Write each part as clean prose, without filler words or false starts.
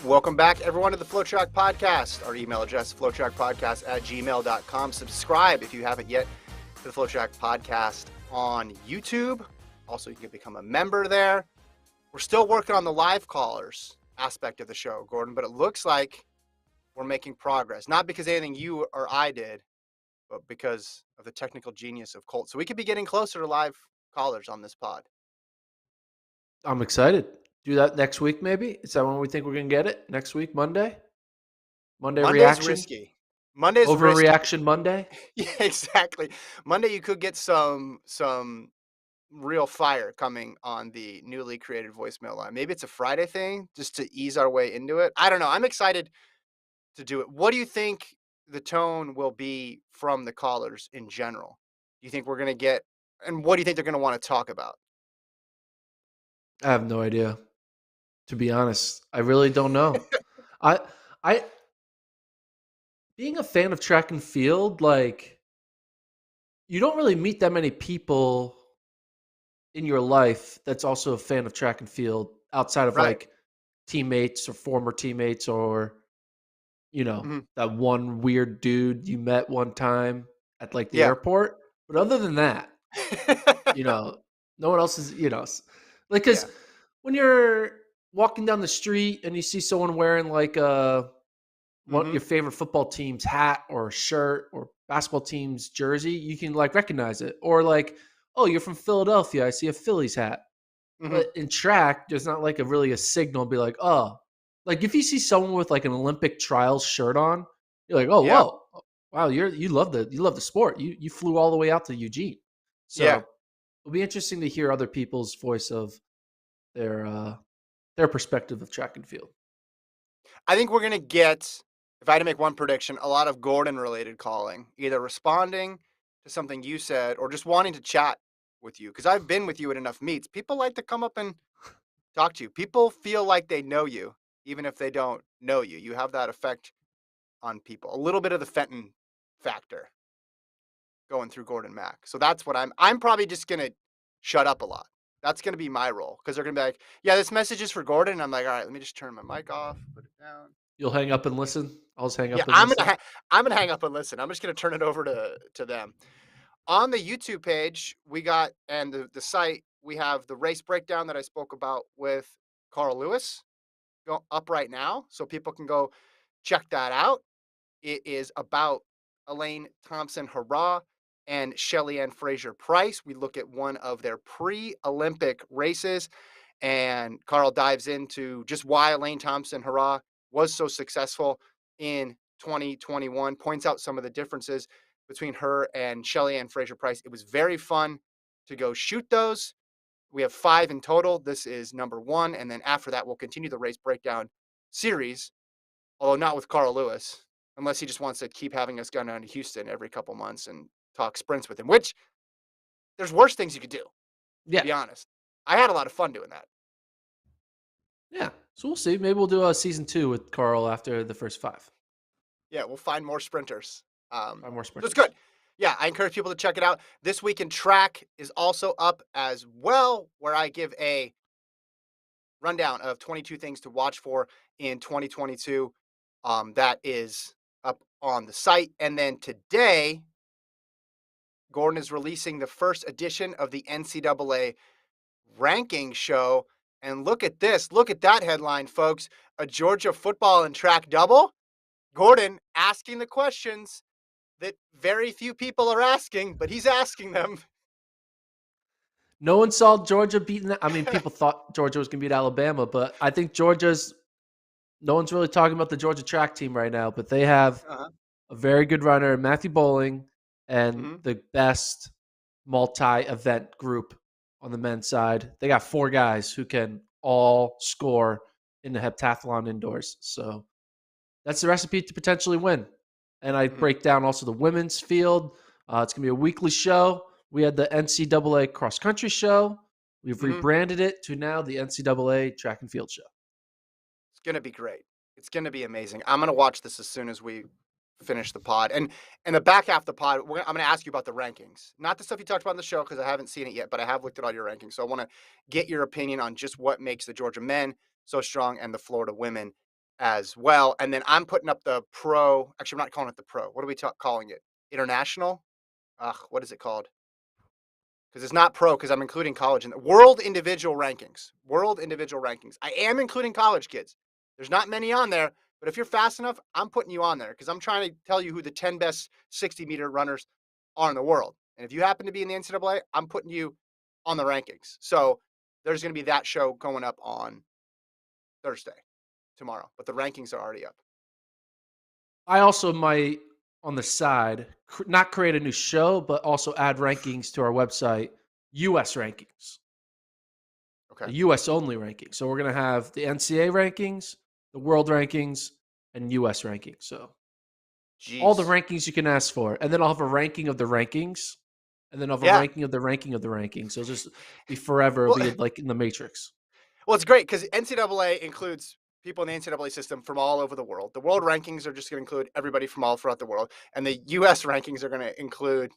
Welcome back, everyone, to the FloTrack podcast. Our email address, flotrackpodcast@gmail.com. Subscribe if you haven't yet to the FloTrack podcast on YouTube. Also, you can become a member there. We're still working on the live callers aspect of the show, Gordon, but it looks like we're making progress. Not because anything you or I did, but because of the technical genius of Colt. So we could be getting closer to live callers on this pod. I'm excited. Do that next week, maybe? Is that when we think we're going to get it? Next week, Monday? Monday Monday's reaction? risky. Monday's risky. Overreaction Monday? Yeah, exactly. Monday, you could get some real fire coming on the newly created voicemail line. Maybe it's a Friday thing just to ease our way into it. I don't know. I'm excited to do it. What do you think the tone will be from the callers in general? Do you think we're going to get, and what do you think they're going to want to talk about? I have no idea. To be honest, I really don't know. I I being a fan of track and field, like you don't really meet that many people in your life that's also a fan of track and field outside of Right. like teammates or former teammates or Mhm. that one weird dude you met one time at like the Yeah. airport. But other than that, you know, no one else is, like, Yeah. because when you're walking down the street and you see someone wearing like one Hmm. your favorite football team's hat or shirt or basketball team's jersey, you can like recognize it. Or like, oh, you're from Philadelphia, I see a Phillies hat. Hmm. But in track, there's not like a really a signal. Be like, oh, like if you see someone with like an Olympic trials shirt on, you're like, oh, Yeah. whoa, wow, you love the sport. You flew all the way out to Eugene. Yeah. So it'll be interesting to hear other people's voice of their uh their perspective of track and field. I think we're going to get, if I had to make one prediction, a lot of Gordon related calling, either responding to something you said or just wanting to chat with you. Because I've been with you at enough meets. People like to come up and talk to you. People feel like they know you, even if they don't know you. You have that effect on people. A little bit of the Fenton factor going through Gordon Mack. So that's what I'm probably just gonna shut up a lot. That's gonna be my role because they're gonna be like, yeah, this message is for Gordon. And I'm like, all right, let me just turn my mic off, put it down. You'll hang up and listen. I'll just hang Yeah, up and listen. I'm gonna hang up and listen. I'm just gonna turn it over to them. On the YouTube page, we got and the site, we have the race breakdown that I spoke about with Carl Lewis go up right now, so people can go check that out. It is about Elaine Thompson Hurrah and Shelly Ann Fraser Price. We look at one of their pre-Olympic races, and Carl dives into just why Elaine Thompson Hurrah was so successful in 2021, points out some of the differences between her and Shelly Ann Fraser Price. It was very fun to go shoot those. We have 5 in total. This is number 1, and then after that, we'll continue the race breakdown series, although not with Carl Lewis, unless he just wants to keep having us go down to Houston every couple months and talk sprints with him, which there's worse things you could do, to Yeah, be honest. I had a lot of fun doing that. yeah. So we'll see. Maybe we'll do a season 2 with Carl after the first 5. Yeah, we'll find more sprinters. 5 more So it's sprinters. good. Yeah, I encourage people to check it out. This Week in Track is also up as well, where I give a rundown of 22 things to watch for in 2022. That is up on the site. And then today, Gordon is releasing the first edition of the NCAA ranking show. And look at this. Look at that headline, folks. A Georgia football and track double. Gordon asking the questions that very few people are asking, but he's asking them. No one saw Georgia beating. I mean, people thought Georgia was going to beat Alabama, but I think Georgia's. No one's really talking about the Georgia track team right now, but they have Uh-huh. a very good runner, Matthew Bowling, and Mm-hmm. the best multi-event group on the men's side. They got 4 guys who can all score in the heptathlon indoors. So that's the recipe to potentially win. And I Mm-hmm. break down also the women's field. It's going to be a weekly show. We had the NCAA cross country show. We've Mm-hmm. rebranded it to now the NCAA track and field show. It's gonna be great. It's gonna be amazing. I'm gonna watch this as soon as we finish the pod. And the back half of the pod, I'm gonna ask you about the rankings, not the stuff you talked about in the show because I haven't seen it yet, but I have looked at all your rankings. So I want to get your opinion on just what makes the Georgia men so strong and the Florida women as well. And then I'm putting up the pro. Actually, I'm not calling it the pro. What are we calling it? International? Ugh, what is it called? Because it's not pro because I'm including college in the world individual rankings. World individual rankings. I am including college kids. There's not many on there, but if you're fast enough, I'm putting you on there because I'm trying to tell you who the 10 best 60-meter runners are in the world. And if you happen to be in the NCAA, I'm putting you on the rankings. So there's going to be that show going up on Thursday, tomorrow, but the rankings are already up. I also might, on the side, not create a new show, but also add rankings to our website, US rankings, Okay. the US only rankings. So we're going to have the NCAA rankings, the world rankings, and US rankings. So all the Jeez. rankings you can ask for. And then I'll have a ranking of the rankings, and then I'll have a Yeah. ranking of the ranking of the rankings. So it'll just be forever. It'll Well, be like in the Matrix. Well, it's great because NCAA includes people in the NCAA system from all over the world. The world rankings are just going to include everybody from all throughout the world, and the U.S. rankings are going to include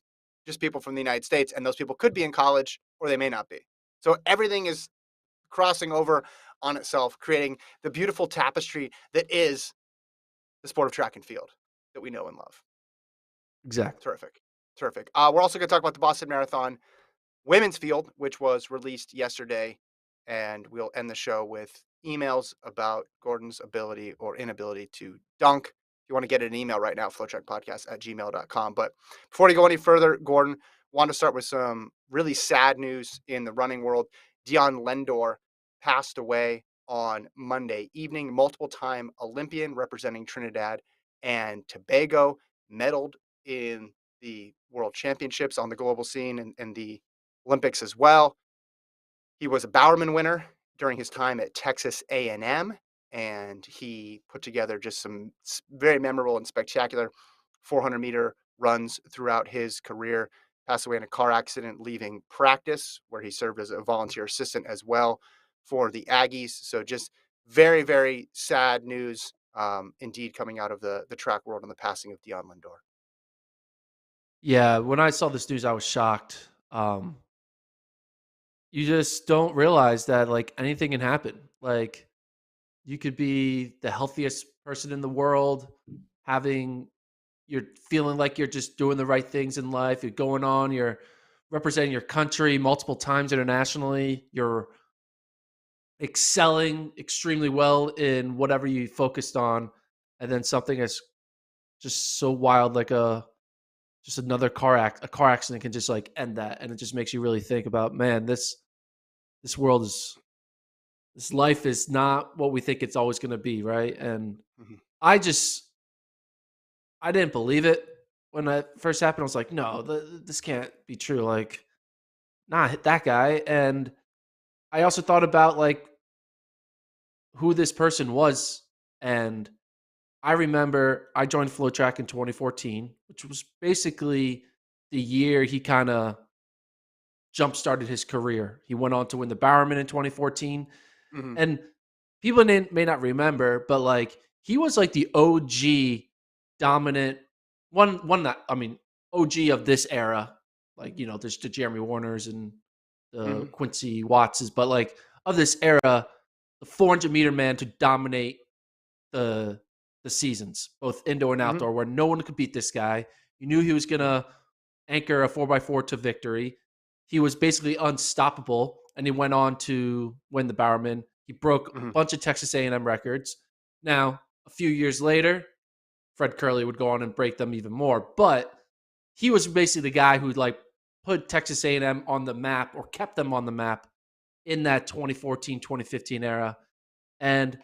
just people from the United States, and those people could be in college or they may not be. So everything is crossing over on itself, creating the beautiful tapestry that is the sport of track and field that we know and love. Exactly. Terrific, terrific. We're also going to talk about the Boston Marathon women's field, which was released yesterday. And we'll end the show with emails about Gordon's ability or inability to dunk. If you want to get an email right now, FloTrackPodcast@gmail.com. But before we go any further, Gordon, want to start with some really sad news in the running world. Dion Lendor passed away on Monday evening, multiple time Olympian representing Trinidad and Tobago, medaled in the world championships on the global scene and the Olympics as well. He was a Bowerman winner during his time at Texas A&M, and he put together just some very memorable and spectacular 400-meter runs throughout his career. Passed away in a car accident leaving practice, where he served as a volunteer assistant as well for the Aggies. So just very, very sad news indeed coming out of the track world on the passing of Dion Lindor. Yeah, when I saw this news, I was shocked. You just don't realize that like anything can happen. Like you could be the healthiest person in the world, having you're feeling like you're just doing the right things in life. You're going on, you're representing your country multiple times internationally. You're excelling extremely well in whatever you focused on, and then something that's just so wild, like just another a car accident can just like end that, and it just makes you really think about, man, this world is this life is not what we think it's always going to be, right? And Mm-hmm. I just I didn't believe it when that first happened. I was like, no, this can't be true. Like, not that guy. And I also thought about like who this person was, and I remember I joined FloTrack in 2014, which was basically the year he kind of jump started his career. He went on to win the Bowerman in 2014. Mm-hmm. And people may not remember, but like he was like the OG dominant one that I mean OG of this era. Like, there's the Jeremy Warners and the Mm-hmm. Quincy Wattses, but like of this era, the 400-meter man to dominate the the seasons, both indoor and Mm-hmm. outdoor, where no one could beat this guy. You knew he was gonna anchor a 4x4 to victory. He was basically unstoppable, and he went on to win the Bowerman. He broke a Mm-hmm. bunch of Texas A&M records. Now, a few years later, Fred Curley would go on and break them even more, but he was basically the guy who like put Texas A&M on the map or kept them on the map in that 2014, 2015 era. And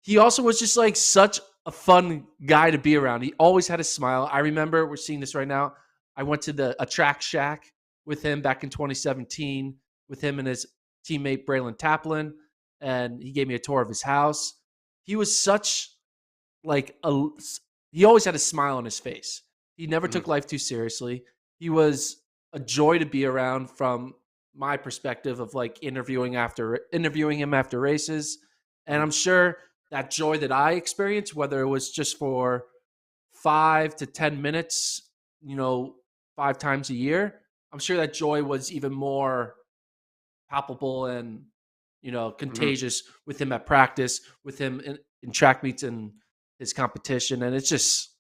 he also was just like such a fun guy to be around. He always had a smile. I remember we're seeing this right now. I went to a track shack with him back in 2017 with him and his teammate Braylon Taplin, and he gave me a tour of his house. He was such like he always had a smile on his face. He never Mm-hmm. took life too seriously. He was a joy to be around from my perspective of like interviewing him after races. And Mm-hmm. I'm sure that joy that I experienced, whether it was just for 5 to 10 minutes, you know, 5 times a year, I'm sure that joy was even more palpable and Mm-hmm. contagious with him at practice, with him in track meets and his competition, and it's just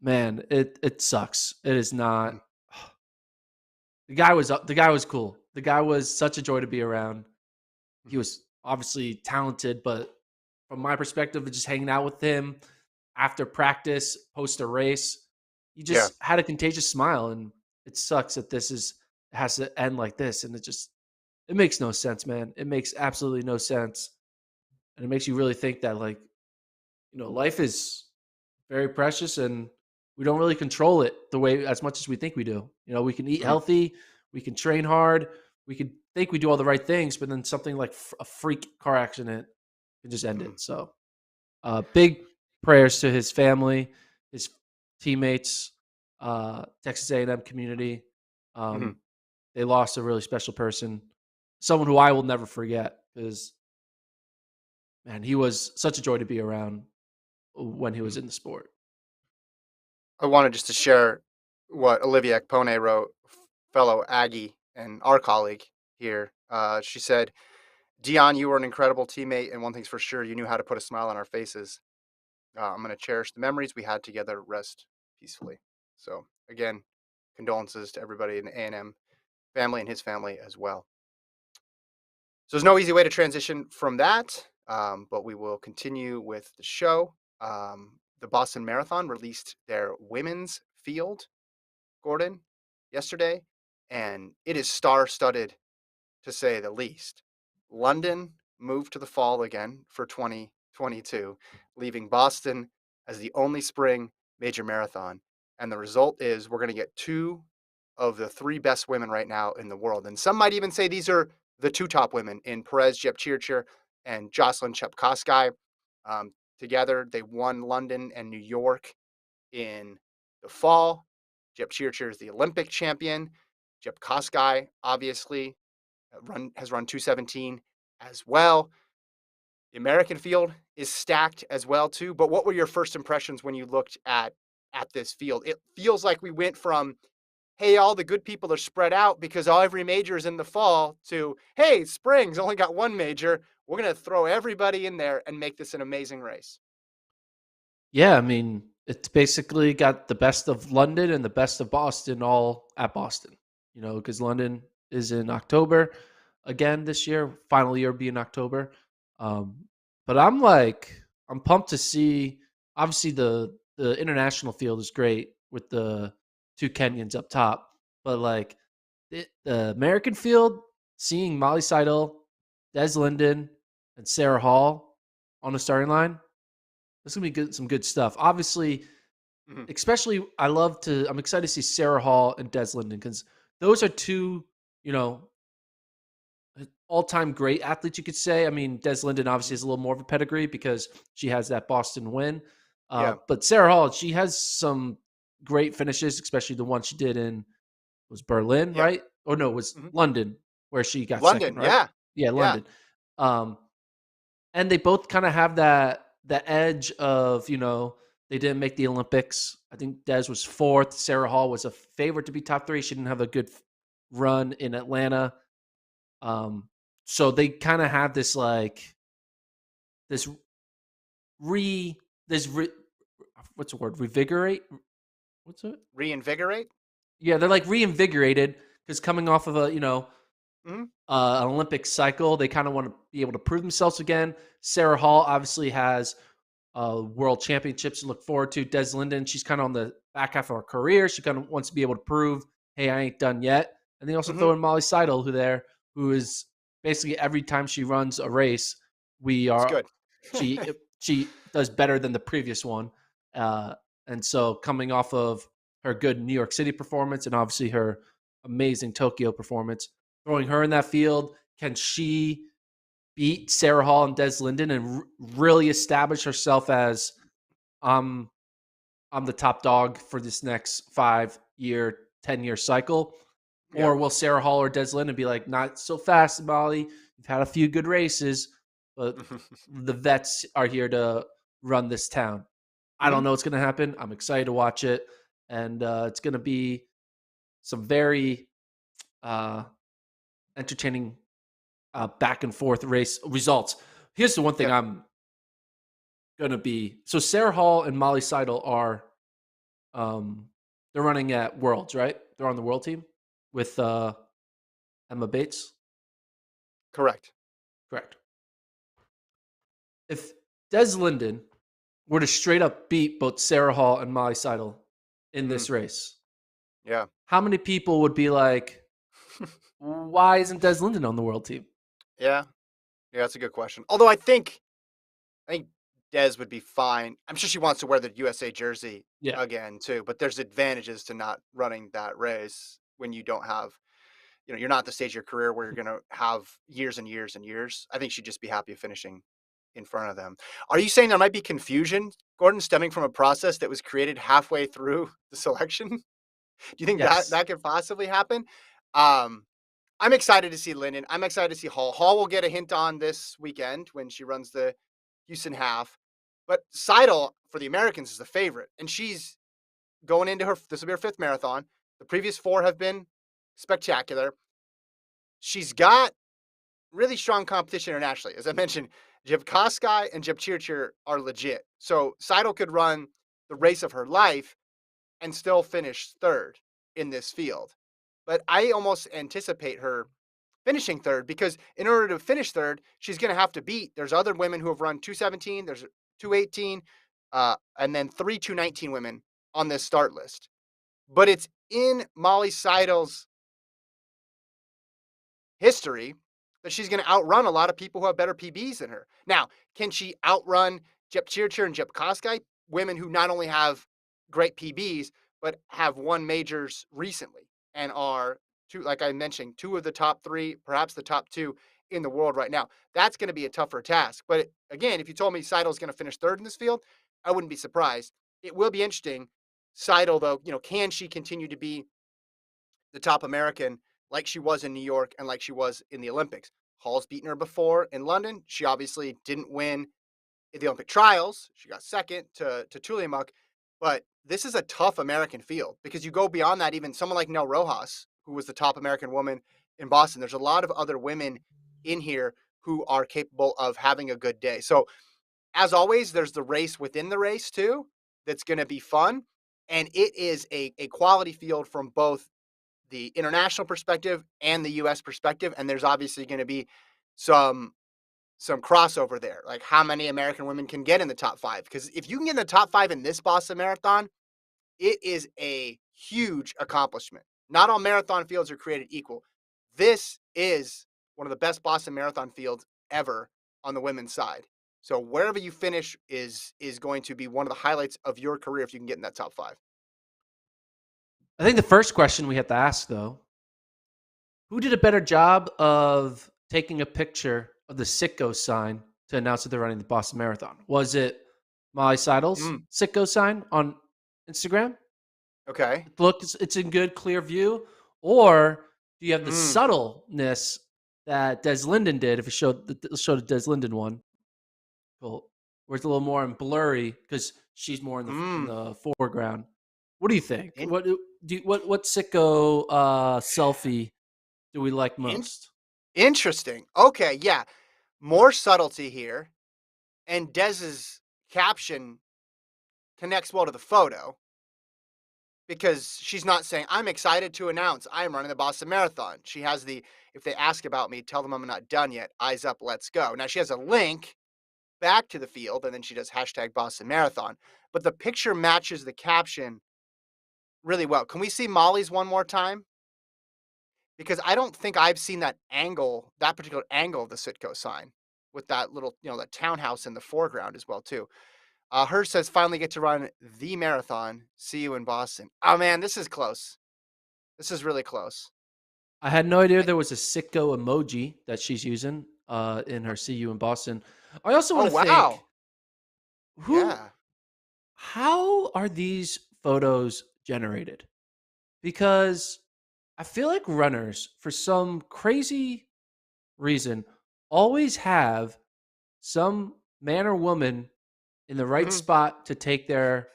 man, it sucks. It is not. Mhm, The guy was cool. The guy was such a joy to be around. He mhm. was obviously talented, but from my perspective of just hanging out with him after practice, post a race, he Yeah. just had a contagious smile. And it sucks that has to end like this. And it makes no sense, man. It makes absolutely no sense. And it makes you really think that like, life is very precious and we don't really control it the way as much as we think we do. We can eat Mhm, healthy, we can train hard, we can think we do all the right things, but then something like a freak car accident can just end mhm, it. So, big prayers to his family, his teammates, Texas A&M community. mhm. Um, they lost a really special person, someone who I will never forget because man, he was such a joy to be around when he was Mhm. in the sport. I wanted just to share what Olivia Ekpone wrote, fellow Aggie and our colleague here. She said, Dion, you were an incredible teammate, and one thing's for sure, you knew how to put a smile on our faces. I'm going to cherish the memories we had together. Rest peacefully. So, again, condolences to everybody in the A&M family and his family as well. So, there's no easy way to transition from that, but we will continue with the show. The Boston Marathon released their women's field, Gordon, yesterday, and it is star studded to say the least. London moved to the fall again for 2022, leaving Boston as the only spring major marathon. And the result is we're going to get two of the three best women right now in the world. And some might even say these are the two top women in Perez Jepchirchir and Jocelyn Chepkosgei. Together, they won London and New York in the fall. Jepchirchir is the Olympic champion. Jepkosgei, obviously, has run 217 as well. The American field is stacked as well too. But what were your first impressions when you looked at this field? It feels like we went from hey, all the good people are spread out because all every major is in the fall to hey, spring's only got one major. We're gonna throw everybody in there and make this an amazing race. Yeah, I mean, it's basically got the best of London and the best of Boston all at Boston. Because London is in October again this year. Final year be in October. Um, but I'm pumped to see. Obviously, the international field is great with the two Kenyans up top, but like the American field, seeing Molly Seidel, Des Linden, and Sarah Hall on the starting line, this is gonna be good, some good stuff. Obviously, Mhm. especially I'm excited to see Sarah Hall and Des Linden because those are two, you know, all-time great athletes, you could say. I mean, Des Linden obviously Mhm. has a little more of a pedigree because she has that Boston win. Yeah. But Sarah Hall, she has some great finishes, especially the one she did in was Berlin, Yeah. right? Or no, it was Mhm. London where she got second, London. right? Yeah. Yeah, Yeah. London. Um, and they both kind of have that edge of they didn't make the Olympics. I think Des was fourth. Sarah Hall was a favorite to be top three. She didn't have a good run in Atlanta, so they kind of have this like this re this re, what's the word revigorate what's it Reinvigorate. yeah they're like reinvigorated because coming off of Mhm. an Olympic cycle they kind of want to be able to prove themselves again. Sarah Hall obviously has world championships to look forward to. Des Linden, she's kind of on the back half of her career. She kind of wants to be able to prove, hey, I ain't done yet. And they also Mhm. throw in Molly Seidel, who is basically every time she runs a race, we It's are good. she does better than the previous one. Uh, and so coming off of her good New York City performance and obviously her amazing Tokyo performance, throwing her in that field, can she beat Sarah Hall and Des Linden and really establish herself as I'm I'm the top dog for this next 5 year, 10-year cycle? Yeah. Or will Sarah Hall or Des Linden be like, not so fast, Molly? You've had a few good races, but the vets are here to run this town. I don't Mhm. know what's going to happen. I'm excited to watch it. And it's going to be some very uh, entertaining back and forth race results. Here's the one thing Yeah. gonna be so Sarah Hall and Molly Seidel are um they're running at Worlds, right? They're on the world team with Emma Bates. Correct. Correct. If Des Linden were to straight up beat both Sarah Hall and Molly Seidel in Mm, this race, yeah. how many people would be like, why isn't Des Linden on the world team? Yeah. Yeah, that's a good question. Although I think Des would be fine. I'm sure she wants to wear the USA jersey Yeah. again too, but there's advantages to not running that race when you don't have, you're not at the stage of your career where you're going to have years and years and years. I think she'd just be happy finishing in front of them. Are you saying there might be confusion, Gordon, stemming from a process that was created halfway through the selection? Do you think that Yes. that could possibly happen? Um, I'm excited to see Linden. I'm excited to see Hall. Hall will get a hint on this weekend when she runs the Houston half. But Seidel for the Americans is the favorite, and she's going into her. This will be her fifth marathon. The previous four have been spectacular. She's got really strong competition internationally. As I mentioned, Jeb Koskai and Jeb Chirchir are legit. So Seidel could run the race of her life and still finish third in this field. But I almost anticipate her finishing third because in order to finish third, she's going to have to beat. There's other women who have run 217, there's 218, and then three 219 women on this start list. But it's in Molly Seidel's history that she's going to outrun a lot of people who have better PBs than her. Now, can she outrun Jep Chirchir and Jep Koskai, women who not only have great PBs, but have won majors recently and are two, like I mentioned, two of the top three, perhaps the top two in the world right now. That's going to be a tougher task. But again, if you told me Seidel's going to finish third in this field, I wouldn't be surprised. It will be interesting. Seidel, though, can she continue to be the top American like she was in New York and like she was in the Olympics? Hall's beaten her before in London. She obviously didn't win in the Olympic trials. She got second to Tuliamuk. But this is a tough American field because you go beyond that, even someone like Nell Rojas, who was the top American woman in Boston. There's a lot of other women in here who are capable of having a good day. So, as always, there's the race within the race, too, that's going to be fun. And it is a quality field from both the international perspective and the US perspective. And there's obviously going to be some crossover there, like how many American women can get in the top five. Because if you can get in the top five in this Boston Marathon, it is a huge accomplishment. Not all marathon fields are created equal. This is one of the best Boston Marathon fields ever on the women's side. So wherever you finish is going to be one of the highlights of your career if you can get in that top five. I think the first question we have to ask though, who did a better job of taking a picture of the Sitco sign to announce that they're running the Boston Marathon? Was it Molly Seidel's Mm, Sitco sign on Instagram? okay. Look, it's in good, clear view. Or do you have the Mm, subtleness that Des Linden did? If it showed the Des Linden one, well, where it's a little more and blurry because she's more in mm. the foreground. What do you think? In, What sicko selfie do we like in, most? interesting. Okay, yeah. More subtlety here. And Dez's caption connects well to the photo because she's not saying, I'm excited to announce I am running the Boston Marathon. She has the, if they ask about me, tell them I'm not done yet. Eyes up, let's go. Now she has a link back to the field and then she does hashtag Boston Marathon. But the picture matches the caption really well. Can we see Molly's one more time? Because I don't think I've seen that particular angle of the Sitco sign with that little, that townhouse in the foreground as well, too. Hers says, finally get to run the marathon. See you in Boston. Oh, man, this is close. This is really close. I had no idea Eh, there was a sicko emoji that she's using in her "See You in Boston." I also Oh, want to think wow. who, Yeah. how are these photos generated? Because I feel like runners, for some crazy reason, always have some man or woman in the right Mhm. spot to take their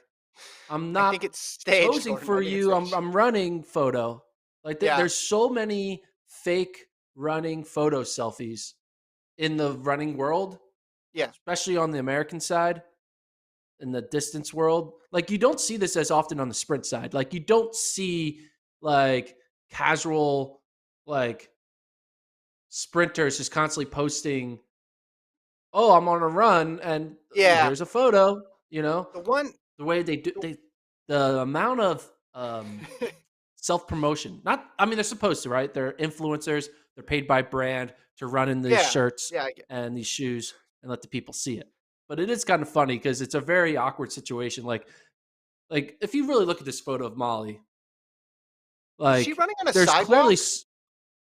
"I'm I think not it's staged, posing Gordon. I for think it's you, staged. I'm running" photo. Like Yeah. there's so many fake running photo selfies in the running world, Yeah. especially on the American side. in the distance world. Like you don't see this as often on the sprint side. Like you don't see like casual like sprinters just constantly posting, "Oh, I'm on a run and Yeah. here's a photo," you know? The one The way the amount of self-promotion. Not I mean they're supposed to, right? They're influencers, they're paid by brand to run in these Yeah. shirts Yeah, I get and these shoes and let the people see it. But it is kind of funny because it's a very awkward situation. Like if you really look at this photo of Molly, Is she like running on a there's clearly sidewalk?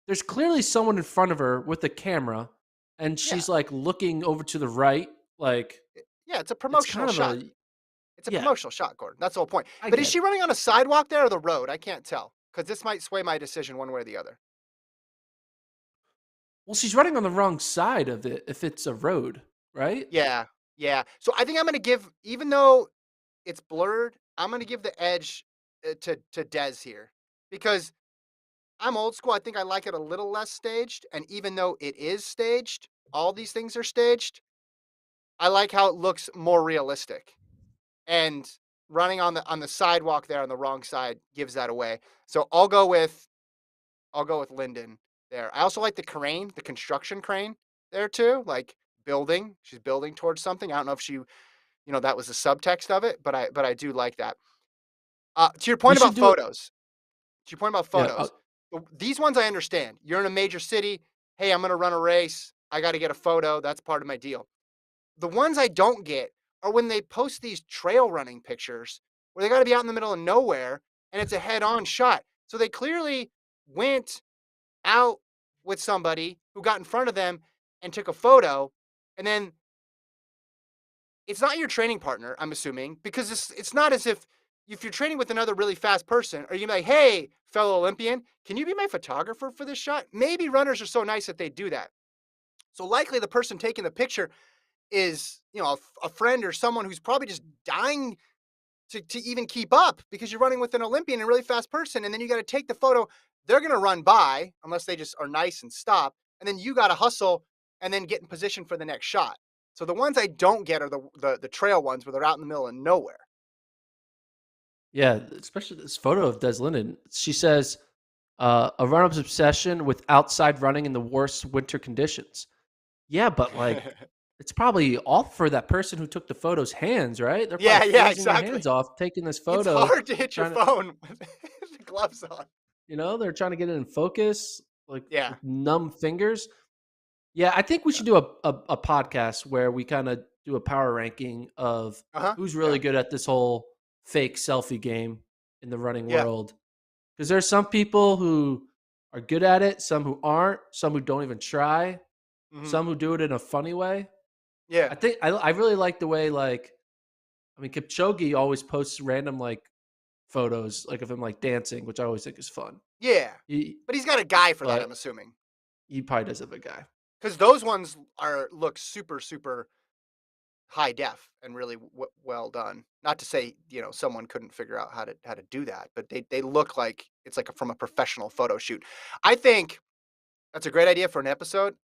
there's clearly someone in front of her with a camera and Yeah. she's like looking over to the right. Like Yeah, it's a it's promotional kind of shot. a It's a yeah, promotional shot, Gordon. That's the whole point. I But is get she it. running on a sidewalk there or the road? I can't tell because this might sway my decision one way or the other. Well, she's running on the wrong side of it if it's a road, right? Yeah. Yeah. So I think I'm going to give, even though it's blurred, I'm going to give the edge to Des here because I'm old school. I think I like it a little less staged. And even though it is staged, all these things are staged. I like how it looks more realistic. And running on the sidewalk there on the wrong side gives that away. So I'll go with Lyndon there. I also like the crane, the construction crane there too, like building. She's building towards something. I don't know if that was the subtext of it, but I do like that. To your We point should about do it. photos. To your point about Yeah, photos. These ones I understand. You're in a major city. Hey, I'm going to run a race. I got to get a photo. That's part of my deal. The ones I don't get are when they post these trail running pictures where they got to be out in the middle of nowhere and it's a head on shot. So they clearly went out with somebody who got in front of them and took a photo. And then it's not your training partner, I'm assuming, because it's not as if you're training with another really fast person, are you like, hey, fellow Olympian, can you be my photographer for this shot? Maybe runners are so nice that they do that. So likely the person taking the picture is, a friend or someone who's probably just dying to even keep up because you're running with an Olympian and a really fast person. And then you got to take the photo. They're going to run by unless they just are nice and stop. And then you got to hustle and then get in position for the next shot. So the ones I don't get are the trail ones where they're out in the middle of nowhere. yeah, especially this photo of Des Linden. She says, "A run-up's obsession with outside running in the worst winter conditions." Yeah, but like, it's probably off for that person who took the photo's hands, right? They're probably Yeah, yeah, freezing their exactly. hands off taking this It's photo, hard to hit your trying to, phone with the gloves on. they're trying to get it in focus, like Yeah. with numb fingers. Yeah, I think we should do a podcast where we kind of do a power ranking of Uh huh. who's Yeah. really good at this whole fake selfie game in the running Yeah. world. Because there's some people who are good at it, some who aren't, some who don't even try, Hmm. some who do it in a funny way. Yeah. I really like the way like I mean Kipchoge always posts random like photos like of him like dancing, which I always think is fun. Yeah. He But he's got a guy for that, but I'm assuming, he probably does have a guy. because those ones look super super high def and really well done. Not to say someone couldn't figure out how to do that, but they look like it's like from a professional photo shoot. I think that's a great idea for an episode.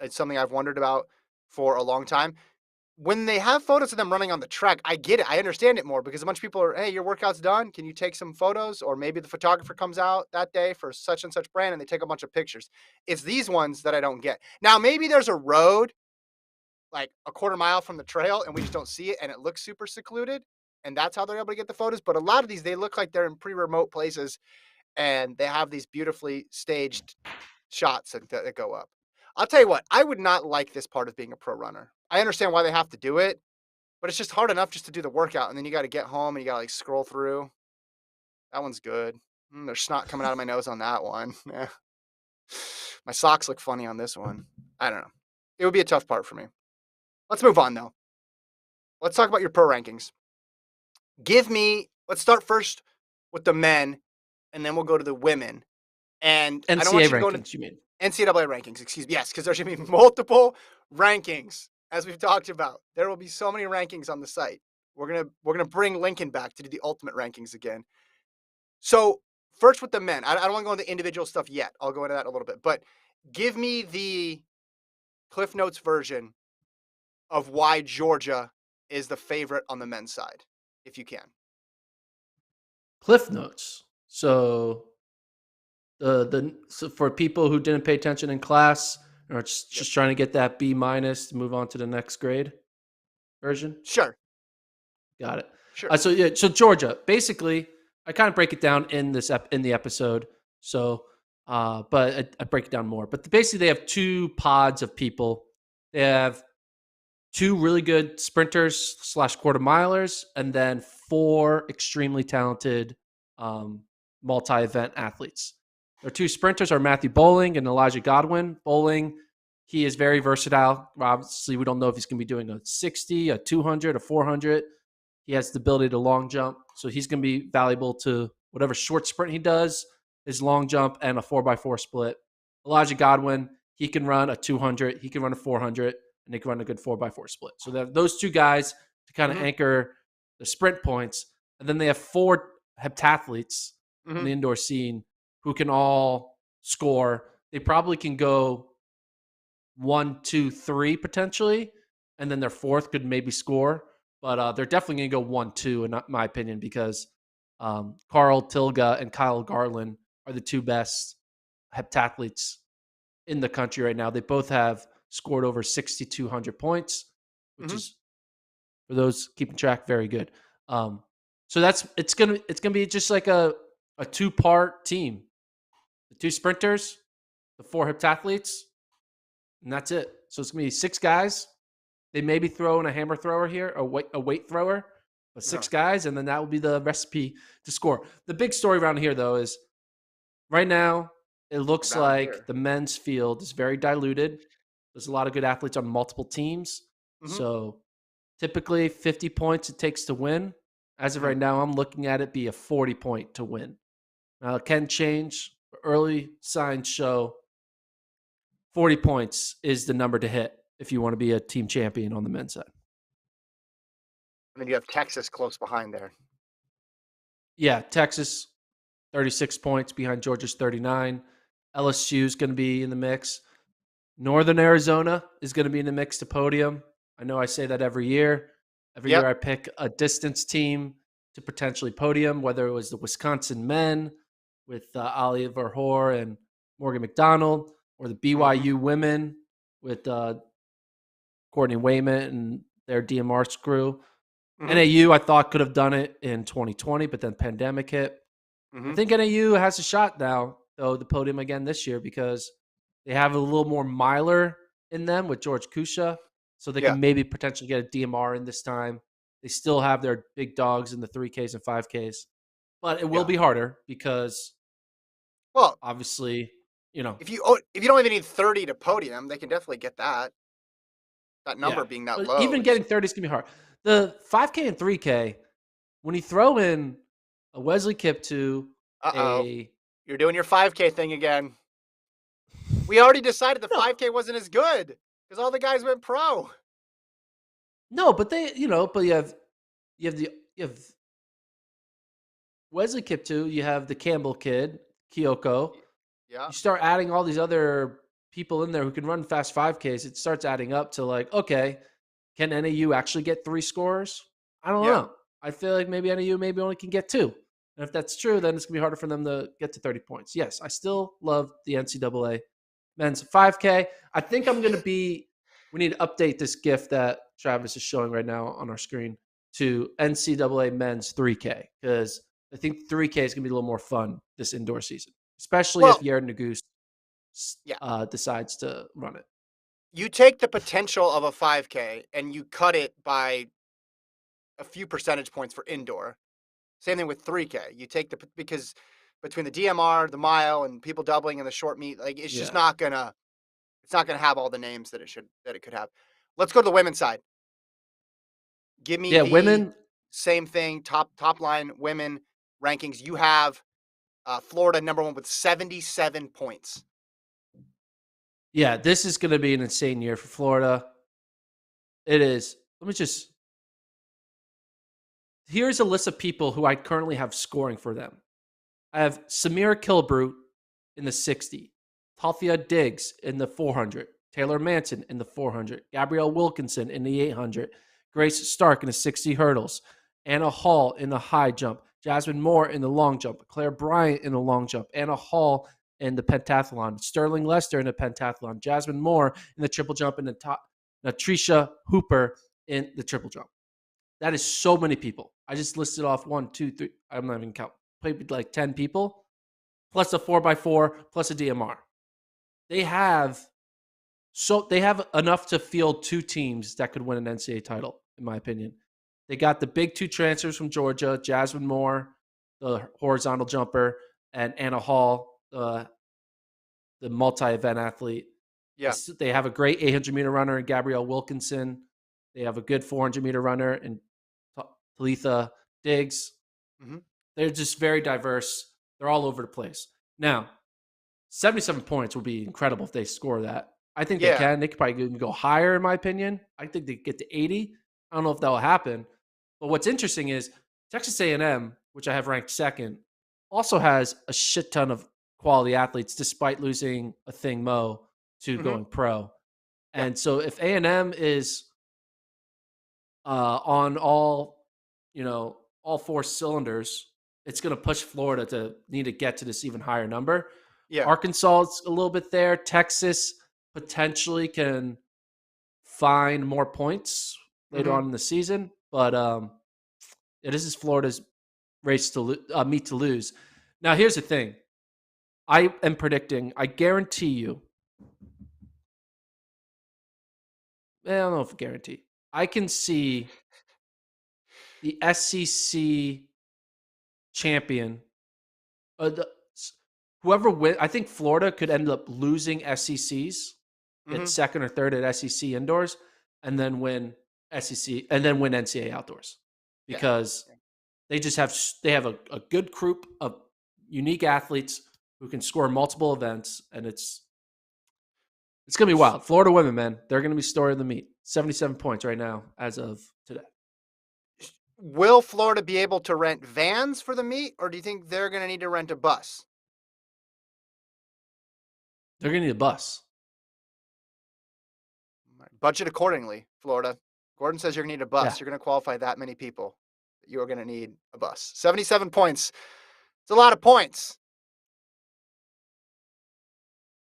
It's something I've wondered about for a long time. When they have photos of them running on the track, I get it. I understand it more because a bunch of people are, hey, your workout's done. Can you take some photos? Or maybe the photographer comes out that day for such and such brand and they take a bunch of pictures. It's these ones that I don't get. Now, maybe there's a road like a quarter mile from the trail and we just don't see it and it looks super secluded. And that's how they're able to get the photos. But a lot of these, they look like they're in pretty remote places and they have these beautifully staged shots that go up. I'll tell you what, I would not like this part of being a pro runner. I understand why they have to do it, but it's just hard enough just to do the workout, and then you got to get home and you got to like scroll through. That one's good. There's snot coming out of my nose on that one. Yeah. My socks look funny on this one. I don't know. It would be a tough part for me. Let's move on though. Let's talk about your pro rankings. Let's start first with the men, and then we'll go to the women. And I don't NCAA want you to go into rankings, you mean? NCAA rankings, excuse me. Yes, because there's going to be multiple rankings, as we've talked about. There will be so many rankings on the site. We're gonna bring Lincoln back to do the ultimate rankings again. So first with the men, I don't want to go into individual stuff yet. I'll go into that in a little bit, but give me the Cliff Notes version of why Georgia is the favorite on the men's side, if you can? Cliff notes. So so for people who didn't pay attention in class or Yep. just trying to get that B minus to move on to the next grade version. Sure. Got it. Sure. So yeah, so Georgia. Basically, I kind of break it down in in the episode. So, but I break it down more. But basically, they have two pods of people. They have two really good sprinters slash quarter milers, and then four extremely talented multi-event athletes. Their two sprinters are Matthew Bowling and Elijah Godwin. Bowling, he is very versatile. Obviously, we don't know if he's going to be doing a 60, a 200, a 400. He has the ability to long jump, so he's going to be valuable to whatever short sprint he does, his long jump, and a 4x4 split. Elijah Godwin, he can run a 200, he can run a 400, and they can run a good 4x4 split. So they have those two guys to kind of Mhm. anchor the sprint points. And then they have four heptathletes on Mhm. the indoor scene who can all score. They probably can go 1, 2, 3 potentially, and then their fourth could maybe score. But they're definitely going to go 1, 2 in my opinion because Carl Tilga and Kyle Garland are the two best heptathletes in the country right now. They both have scored over 6,200 points, which Mhm. is for those keeping track very good. So that's it's gonna be just like a two-part team: the two sprinters, the four heptathletes, and that's it. So it's gonna be six guys. They maybe throw in a hammer thrower here, a weight thrower, but Uh-huh. six guys, and then that will be the recipe to score. The big story around here, though, is right now it looks Around like here. the men's field is very diluted. There's a lot of good athletes on multiple teams. Mhm. So typically 50 points it takes to win. As of Mhm. right now, I'm looking at it be a 40 point to win. Now it can change. Early signs show 40 points is the number to hit if you want to be a team champion on the men's side. And then you have Texas close behind there. Yeah, Texas 36 points behind Georgia's 39. LSU is going to be in the mix. Northern Arizona is going to be in the mix to podium. I know I say that every year. Every year Yep. I pick a distance team to potentially podium, whether it was the Wisconsin men with Oliver Hoare and Morgan McDonald, or the Mhm. BYU women with Courtney Wayment and their DMR crew. Mhm. NAU I thought could have done it in 2020, but then pandemic hit. I Mhm. think NAU has a shot now, though, the podium again this year because they have a little more miler in them with George Kusha, so they Yeah. can maybe potentially get a DMR in this time. They still have their big dogs in the 3Ks and 5Ks, but it will Yeah. be harder because Well, obviously, you know, if you don't even need 30 to podium, they can definitely get that. That yeah. number being that But low even is getting 30 is gonna be hard. The 5K and 3K, when you throw in a Wesley Kiptoo, uh-oh. a You're doing your 5K thing again. We already decided the no, 5K wasn't as good because all the guys went pro. no, but but you have Wesley Kiptoo, you have the Campbell kid, Kyoko. Y- Yeah. You start adding all these other people in there who can run fast 5Ks. It starts adding up to like, okay, can NAU actually get three scores? I don't Yeah. know. I feel like maybe NAU maybe only can get two. And if that's true, then it's gonna be harder for them to get to 30 points. Yes, I still love the NCAA men's 5K. I think I'm gonna be. We need to update this GIF that Travis is showing right now on our screen to NCAA men's 3K because I think 3K is gonna be a little more fun this indoor season, especially if Well, Yared Naguse yeah. decides to run it. You take the potential of a 5K and you cut it by a few percentage points for indoor. Same thing with 3K. You take because between the DMR, the mile, and people doubling in the short meet, like Yeah, it's not gonna have all the names that it could have. Let's go to the women's side. Give me yeah. the Women, same thing, top line women rankings. You have Florida number one with 77 points. yeah. This is gonna be an insane year for Florida. It is. Let me just. Here's a list of people who I currently have scoring for them. I have Samira Kilbrute in the 60, Talthia Diggs in the 400, Taylor Manson in the 400, Gabrielle Wilkinson in the 800, Grace Stark in the 60 hurdles, Anna Hall in the high jump, Jasmine Moore in the long jump, Claire Bryant in the long jump, Anna Hall in the pentathlon, Sterling Lester in the pentathlon, Jasmine Moore in the triple jump, and Natricia Hooper in the triple jump. That is so many people. I just listed off one, two, three. I'm not even counting. Maybe like 10 people, plus a 4x4, plus a DMR. They have they have enough to field two teams that could win an NCAA title, in my opinion. They got the big two transfers from Georgia, Jasmine Moore, the horizontal jumper, and Anna Hall, the multi-event athlete. Yeah. They have a great 800-meter runner in Gabrielle Wilkinson. They have a good 400-meter runner in Talitha Diggs. Mhm. They're just very diverse. They're all over the place. Now, 77 points would be incredible if they score that. I think they Yeah. can. They could probably even go higher, in my opinion. I think they get to 80. I don't know if that will happen. But what's interesting is Texas A&M, which I have ranked second, also has a shit ton of quality athletes, despite losing a thing Mo to Mhm. going pro. Yeah. And so if A&M is on all four cylinders, it's going to push Florida to need to get to this even higher number. Yeah. Arkansas is a little bit there. Texas potentially can find more points later Mhm. on in the season, but this is Florida's race to meet to lose. Now, here's the thing: I am predicting. I guarantee you. I don't know if I guarantee. I can see the SEC champion. The, whoever win, I think Florida could end up losing SECs, get Mhm. second or third at SEC indoors, and then win SEC and then win NCAA outdoors Yeah. because Yeah. they have a good group of unique athletes who can score multiple events, and it's gonna be wild. Florida women, man, they're gonna be story of the meet. 77 points right now as of today. Will Florida be able to rent vans for the meet, or do you think they're gonna need to rent a bus? They're gonna need a bus. Budget accordingly, Florida. Gordon says you're gonna need a Yeah. bus. You're gonna qualify that many people. You are gonna need a bus. 77 points. It's a lot of points.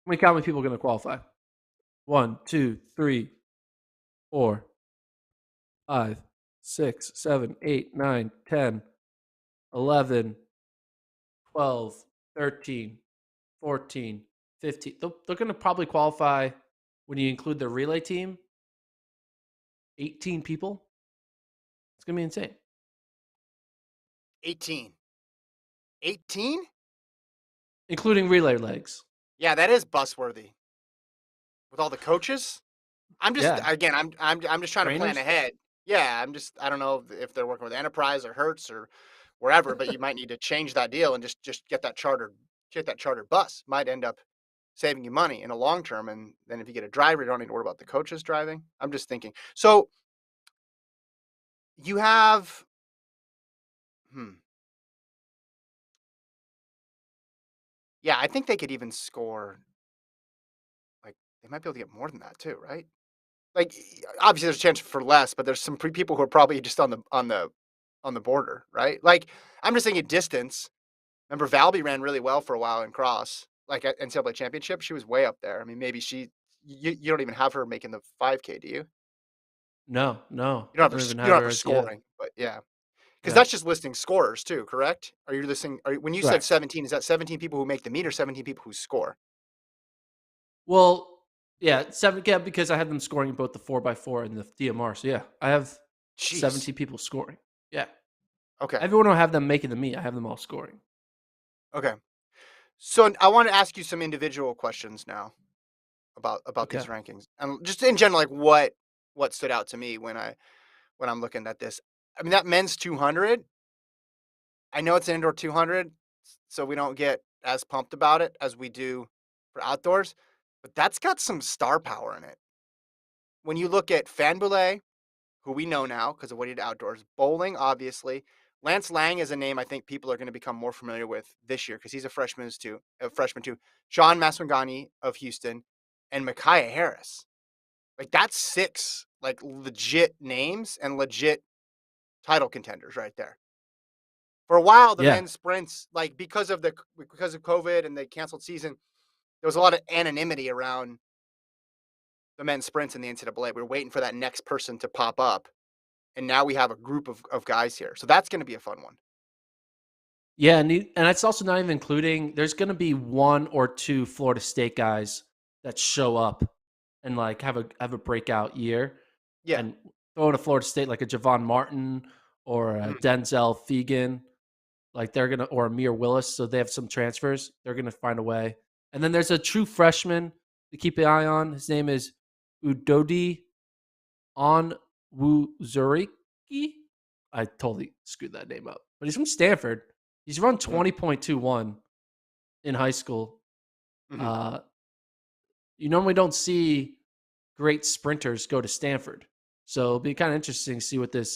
How many people are gonna qualify? One, two, three, four, 5, 6, 7, 8, 9, 10, 11, 12, 13, 14, 15. They're going to probably qualify when you include the relay team, 18 people. It's going to be insane. 18. 18? Including relay legs. Yeah, that is bus worthy. With all the coaches? I'm just Yeah. again, I'm just trying to plan Trainers. ahead. Yeah, I don't know if they're working with Enterprise or Hertz or wherever, but you might need to change that deal and just get that chartered bus. Might end up saving you money in a long term, and then if you get a driver, you don't need to worry about the coaches driving. I'm just thinking. So you have hmm, yeah, I think they could even score like they might be able to get more than that too, right? Like obviously there's a chance for less, but there's some people who are probably just on the border, right? Like I'm just thinking distance. Remember Valby ran really well for a while in cross, like at NCAA championship. She was way up there. I mean, maybe you don't even have her making the 5K, do you? No, no. You don't I have don't even you have don't have her her as, yeah. scoring, but yeah, because Yeah. that's just listing scorers too, correct? Are you listing? When you said Correct. 17, is that 17 people who make the meet or 17 people who score? Well, yeah, seven. Yeah, because I have them scoring in both the 4x4 and the DMR. So, yeah, I have Jeez. 17 people scoring. Yeah. Okay. Everyone will have them making the meet. I have them all scoring. Okay. So I want to ask you some individual questions now about Okay. these rankings and just in general, like what stood out to me when I'm looking at this. I mean, that men's 200. I know it's an indoor 200, so we don't get as pumped about it as we do for outdoors, but that's got some star power in it. When you look at Fanboulet, who we know now because of what he did outdoors, bowling, obviously. Lance Lang is a name I think people are going to become more familiar with this year because he's a freshman too. John Maswangani of Houston and Micaiah Harris. Like that's six like legit names and legit title contenders right there. For a while, the Yeah. men's sprints, like because of COVID and the canceled season, there was a lot of anonymity around the men's sprints in the NCAA. We were waiting for that next person to pop up, and now we have a group of guys here. So that's going to be a fun one. Yeah, and it's also not even including there's gonna be 1 or 2 Florida State guys that show up and, like, have a breakout year, Yeah. and throw in a Florida State like a Javon Martin or a Mhm. Denzel Fegan, like, they're gonna or Amir Willis, so they have some transfers, they're gonna find a way. And then there's a true freshman to keep an eye on, his name is Udodi Onwuzurike? I totally screwed that name up, but he's from Stanford. He's run Mhm. 20.21 in high school. Mhm. Uh, you normally don't see great sprinters go to Stanford, so it'll be kind of interesting to see what this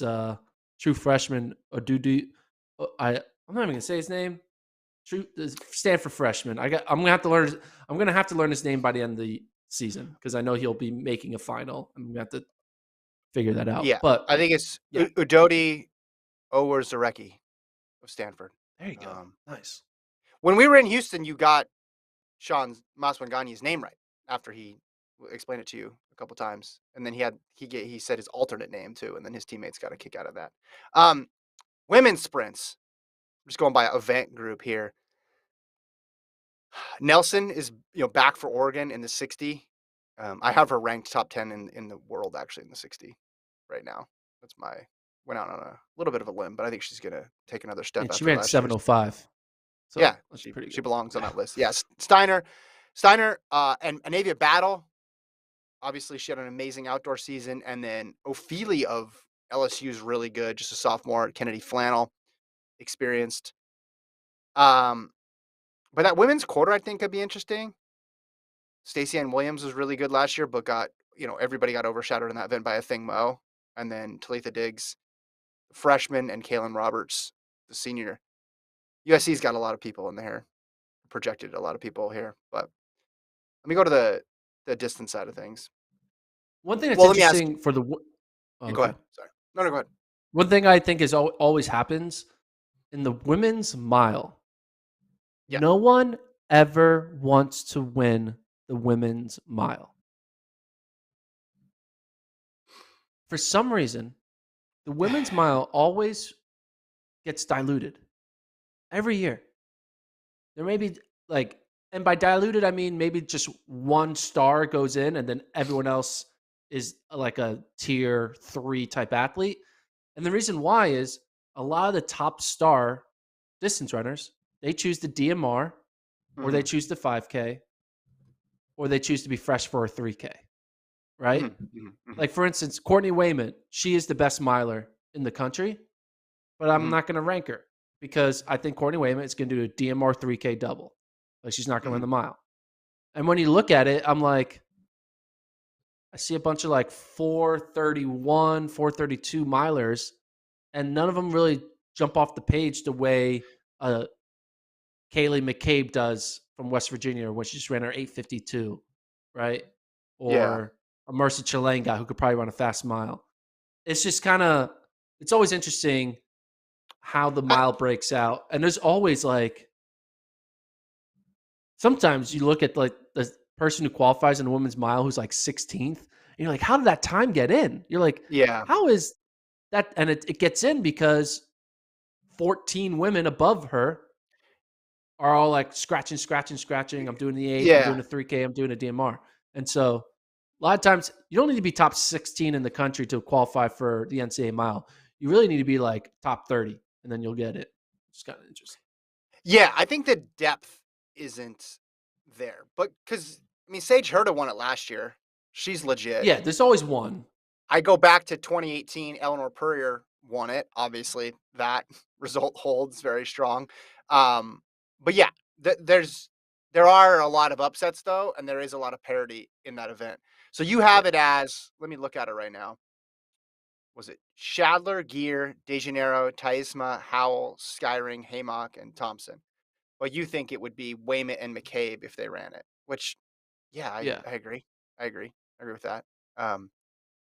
true freshman Odudu. I'm not even gonna say his name. True this Stanford freshman. I'm gonna have to learn. I'm gonna have to learn his name by the end of the season because I know he'll be making a final. I'm gonna have to figure that out. Yeah. But I think it's yeah, Udodi Owarzareki of Stanford. there you go. Um, Nice. when we were in Houston, you got Sean Maswanganyi's name right after he explained it to you a couple times, and then he said his alternate name too, and then his teammates got a kick out of that. Um, Women's sprints. I'm just going by event group here. Nelson is back for Oregon in the 60. I have her ranked top 10 in the world actually in the 60 right now. That's my went out on a little bit of a limb, but I think she's gonna take another step And she after ran last year's. 7:05, Yeah, so that's pretty she good. belongs on Yeah. that list. Yes, Steiner, and Anavia Battle. Obviously, she had an amazing outdoor season, and then Ophelia of LSU is really good. Just a sophomore. Kennedy Flannel, experienced. Um, but that women's quarter, I think, could be interesting. Stacey Ann Williams was really good last year, but everybody got overshadowed in that event by a thing Mo, and then Talitha Diggs, freshman, and Kalen Roberts, the senior. USC's got a lot of people in there, projected a lot of people here, but let me go to the distance side of things. One thing that's Well, let me ask interesting for the oh, you. Go okay. ahead. Sorry. No, no, go ahead. One thing I think is always happens in the women's mile. Yeah. No one ever wants to win the women's mile. For some reason, the women's mile always gets diluted every year. There may be like, and by diluted, I mean maybe just one star goes in and then everyone else is like a tier 3 type athlete. And the reason why is a lot of the top star distance runners, they choose the DMR or they Mhm, choose the 5K or they choose to be fresh for a 3K, right? mhm, mhm, mhm, Like for instance, Courtney Wayman, she is the best miler in the country, but I'm mhm, not going to rank her because I think Courtney Wayman is going to do a DMR 3K double. Like she's not going to win mhm, the mile. And when you look at it, I'm like, I see a bunch of like 431, 432 milers, and none of them really jump off the page the way Kaylee McCabe does from West Virginia when she just ran her 8:52, right? yeah. Or a Mercy Chalanga who could probably run a fast mile. It's just kind of, it's always interesting how the I mile breaks out. And there's always like, sometimes you look at like the person who qualifies in a women's mile who's like 16th, and you're like, how did that time get in? You're like, Yeah. how is that? And it gets in because 14 women above her are all like scratching, scratching, scratching. I'm doing the 8, I'm doing Yeah. the 3K, I'm doing a DMR. And so a lot of times you don't need to be top 16 in the country to qualify for the NCAA mile. You really need to be like top 30 and then you'll get it. It's kind of interesting. Yeah, I think the depth isn't there, but because I mean, Sage Hurta won it last year. She's legit. Yeah, there's always one. I go back to 2018, Eleanor Purrier won it. Obviously, that result holds very strong. But yeah, there are a lot of upsets though, and there is a lot of parity in that event. So you Yeah. have it as, let me look at it right now. Was it Shadler, Gear, DeJaneiro, Taisma, Howell, Skyring, Haymock, and Thompson? But you think it would be Waymit and McCabe if they ran it, which, yeah, Yeah. I agree. I agree. I agree with that. Um,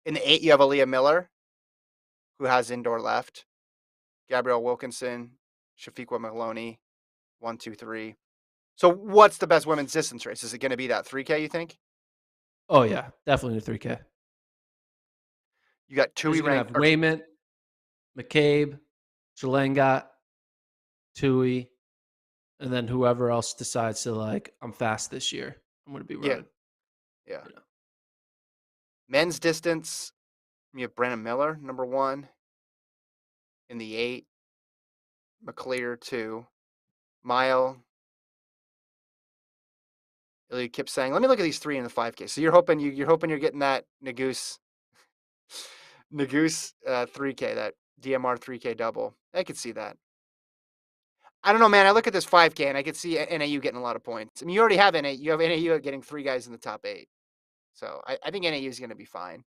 In the 8, you have Aaliyah Miller, who has indoor left. Gabrielle Wilkinson, Shafiqua Maloney, 1, 2, 3. So what's the best women's distance race? Is it going to be that 3K, you think? Oh yeah, definitely the 3K. You got Because Tui you're gonna ranked have or Wayment, McCabe, Shalengat, Tui, and then whoever else decides to like, I'm fast this year. I'm gonna be yeah, running. yeah. You know. Men's distance, you have Brandon Miller, number 1 in the 8, McClear 2, Mile, Ilya Kipsang. Let me look at these 3 in the 5K. So you're hoping you're getting that Nagoose 3K, that DMR 3K double. I could see that. I don't know, man. I look at this 5K and I could see NAU getting a lot of points. I mean, you already have NAU. You have NAU getting 3 guys in the top 8. So I think NAU is going to be fine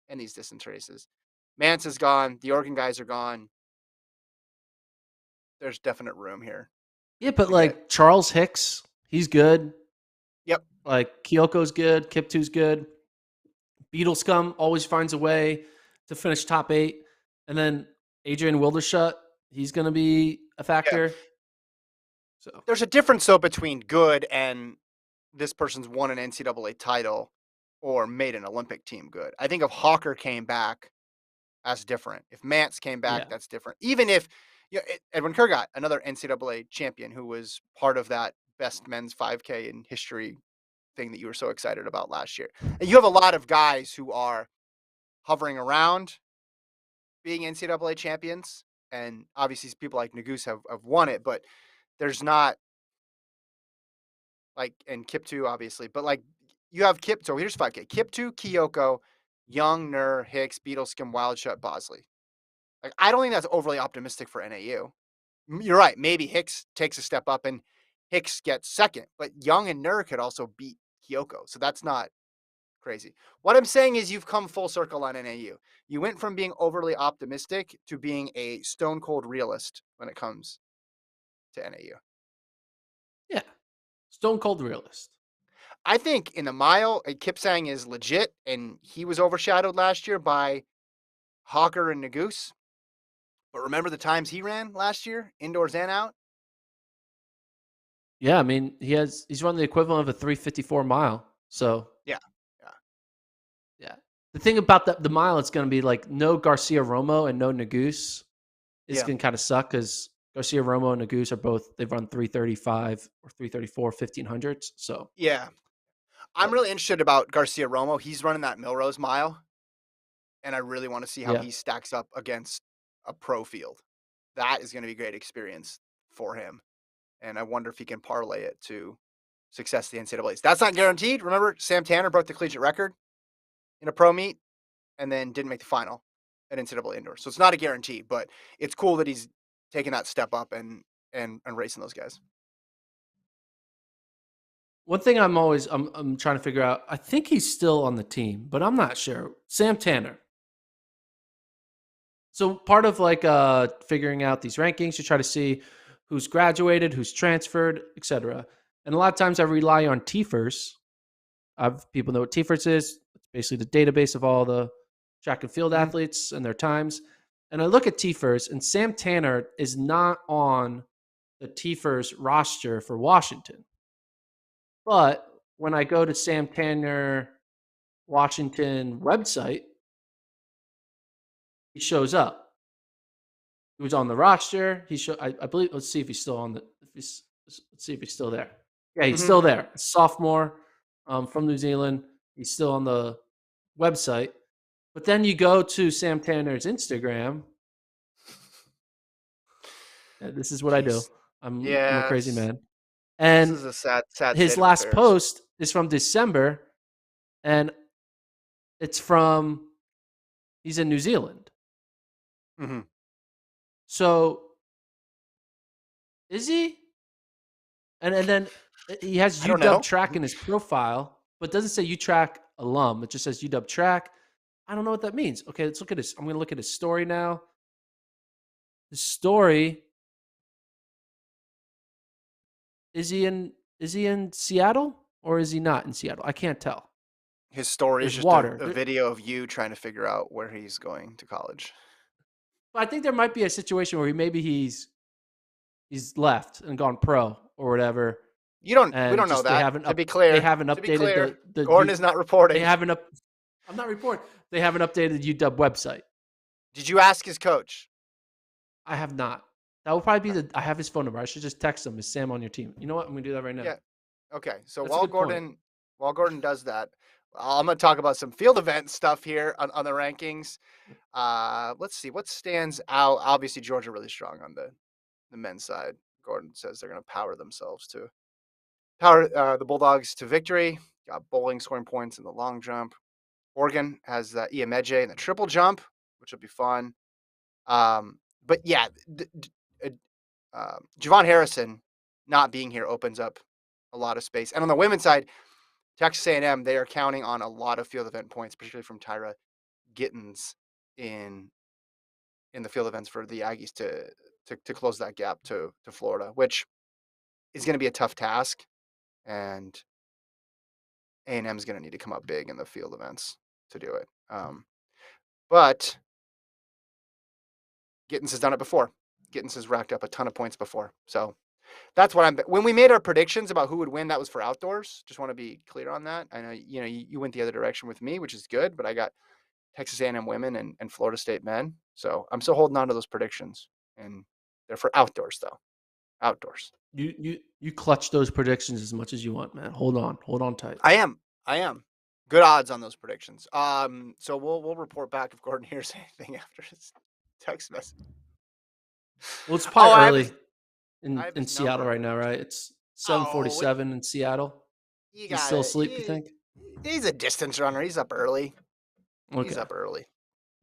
in these distance races. Mance is gone. The Oregon guys are gone. There's definite room here Yeah, but to get. like Charles Hicks, he's good. Yep. Like Kyoko's good, Kiptu's good. Beetle Scum always finds a way to finish top 8. And then Adrian Wildershut, he's gonna be a Yeah. factor. So There's a difference though between good and this person's won an NCAA title or made an Olympic team good. I think if Hawker came back, that's different. If Mance came back, yeah. that's different. Even if Edwin Kurgat, another NCAA champion who was part of that best men's 5K in history thing that you were so excited about last year. And you have a lot of guys who are hovering around being NCAA champions. And obviously, people like Nagoose have won it, but there's not like, and Kiptu, obviously, but like you have Kip. So here's 5K Kiptu, Kyoko, Young, Nur, Hicks, Beetleskim, Wildshut, Bosley. Like, I don't think that's overly optimistic for NAU. You're right. Maybe Hicks takes a step up and Hicks gets second, but Young and Nur could also beat Kyoko. So that's not crazy. What I'm saying is you've come full circle on NAU. You went from being overly optimistic to being a stone cold realist when it comes to NAU. Yeah. Stone cold realist. I think in the mile, Kipsang is legit, and he was overshadowed last year by Hawker and Nagoose. But remember the times he ran last year, indoors and out? Yeah, I mean, he's run the equivalent of a 354 mile. So Yeah. Yeah. yeah. The thing about the mile, it's gonna be like no Garcia Romo and no Nagoose. It's Yeah. gonna kind of suck because Garcia Romo and Nagoose are both they've run 335 or 334 1500s. So Yeah. I'm but really interested about Garcia Romo. He's running that Milrose mile, and I really want to see how yeah. he stacks up against a pro field. That is going to be a great experience for him. And I wonder if he can parlay it to success at the NCAAs. That's not guaranteed. Remember, Sam Tanner broke the collegiate record in a pro meet and then didn't make the final at NCAA indoor. So it's not a guarantee, but it's cool that he's taking that step up and racing those guys. One thing I'm trying to figure out, I think he's still on the team, but I'm not sure. Sam Tanner. So part of like figuring out these rankings, you try to see who's graduated, who's transferred, etc. And a lot of times I rely on TFERS. People know what TFERS is. It's basically the database of all the track and field Mhm. athletes and their times. And I look at TFERS, and Sam Tanner is not on the TFERS roster for Washington. But when I go to Sam Tanner Washington website, he shows up. He was on the roster. I believe. Let's see if he's still on the. If he's, let's see if he's still there. Yeah, he's Mhm. still there. Sophomore from New Zealand. He's still on the website. But then you go to Sam Tanner's Instagram. This is what I do. Jeez. I'm a crazy Yes. man. This And is a sad his state of last affairs. post is from December, and it's from he's in New Zealand. Mhm. So is he? And then he has I don't UW know. track in his profile, but doesn't say UTrack alum. It just says UW track. I don't know what that means. Okay, let's look at his. I'm going to look at his story now. His story is he in Seattle or is he not in Seattle? I can't tell. His story is There's just water. a video of you trying to figure out where he's going to college. But I think there might be a situation where maybe he's left and gone pro or whatever, We and don't know just that. they haven't To be updated clear, the Gordon you is not they reporting. haven't up. I'm not reporting. They haven't updated the UW website. Did you ask his coach? I have not. That will probably be the. I have his phone number. I should just text him. Is Sam on your team? You know what? I'm gonna do that right now. Yeah. Okay. So That's a good point. while Gordon does that, I'm gonna talk about some field event stuff here on the rankings. Let's see what stands out. Obviously, Georgia really strong on the men's side. Gordon says they're gonna power the Bulldogs to victory. Got bowling scoring points in the long jump. Oregon has Iemeje in the triple jump, which will be fun. But yeah, uh, Javon Harrison not being here opens up a lot of space. And on the women's side, Texas A&M, they are counting on a lot of field event points, particularly from Tyra Gittens in the field events for the Aggies to close that gap to Florida, which is going to be a tough task. And A&M is going to need to come up big in the field events to do it. But Gittens has done it before. Gittens has racked up a ton of points before. So that's what I'm. When we made our predictions about who would win, that was for outdoors. Just want to be clear on that. I know you went the other direction with me, which is good. But I got Texas A&M women and Florida State men. So I'm still holding on to those predictions, and they're for outdoors though. Outdoors. You clutch those predictions as much as you want, man. Hold on tight. I am. I am. Good odds on those predictions. So we'll report back if Gordon hears anything after his text message. Well, it's Oh, probably early I have in his Seattle right number. now, right? It's Oh, 7:47 in Seattle. you He's got still it. asleep, you think? He's a distance runner. He's up early. He's Okay. up early.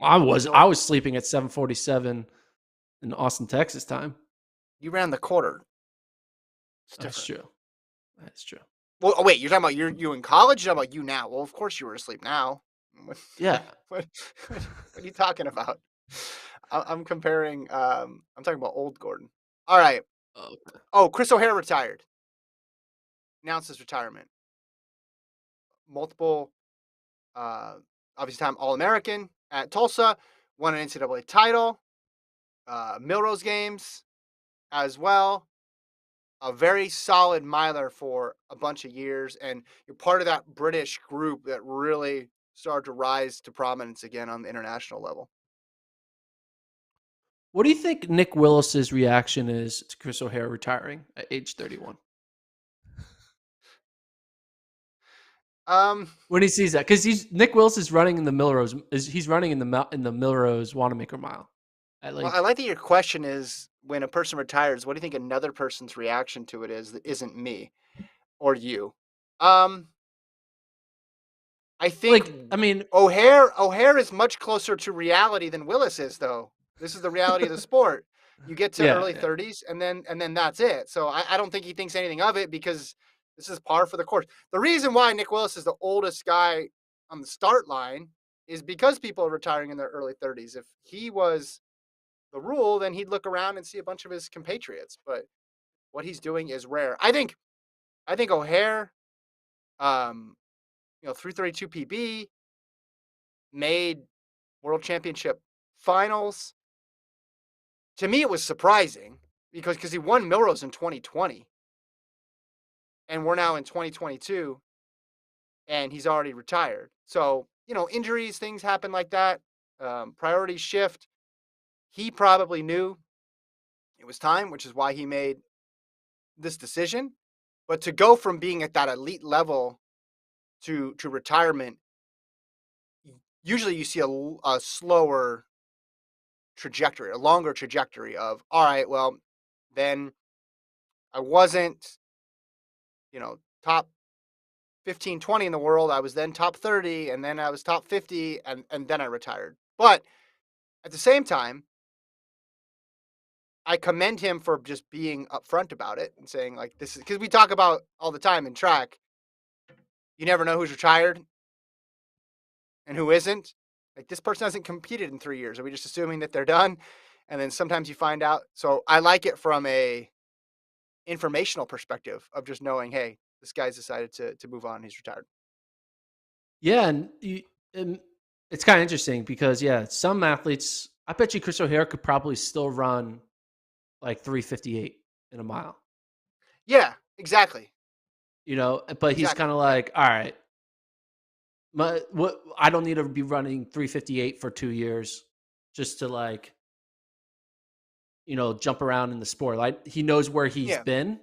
I He'll was sleeping at 7:47 in Austin, Texas time. You ran the quarter. It's That's different. true. That's true. Well, oh wait, you're talking about you in college? You're talking about you now? Well, of course you were asleep now. What, Yeah. what, what are you talking about? I'm comparing. I'm talking about old Gordon. All right. Okay. Oh, Chris O'Hare retired. Announced his retirement. Multiple, uh, obviously time All American at Tulsa. Won an NCAA title. Milrose games as well. A very solid miler for a bunch of years, and you're part of that British group that really started to rise to prominence again on the international level. What do you think Nick Willis's reaction is to Chris O'Hare retiring at age 31? Um, When he sees that, because Nick Willis is running in the Milrose, he's running in the Milrose Wanamaker Mile, at well, I like like that your question is when a person retires, what do you think another person's reaction to it is that isn't me or you? Um, I think I mean, O'Hare is much closer to reality than Willis is, though. This is the reality of the sport. You get to yeah, early yeah. 30s, and then that's it. So I don't think he thinks anything of it because this is par for the course. The reason why Nick Willis is the oldest guy on the start line is because people are retiring in their early 30s. If he was the rule, then he'd look around and see a bunch of his compatriots. But what he's doing is rare. I think O'Hare, um, 332 PB, made world championship finals. To me, it was surprising because he won Milrose in 2020, and we're now in 2022, and he's already retired. So injuries, things happen like that. Priorities shift. He probably knew it was time, which is why he made this decision. But to go from being at that elite level to retirement, usually you see a slower trajectory, a longer trajectory of all right, well, then I wasn't, top 15, 20 in the world. I was then top 30, and then I was top 50, and then I retired. But at the same time, I commend him for just being upfront about it and saying, like, this is because we talk about all the time in track. You never know who's retired and who isn't. Like, this person hasn't competed in 3 years. Are we just assuming that they're done? And then sometimes you find out. So I like it from a informational perspective of just knowing, hey, this guy's decided to move on. He's retired. Yeah, and it's kind of interesting because yeah, some athletes. I bet you Chris O'Hare could probably still run like 3:58 in a mile. Yeah, exactly. But he's kind Exactly. of Yeah. like, all right, what I don't need to be running 3:58 for 2 years just to like jump around in the sport. Like he knows where he's Yeah. been,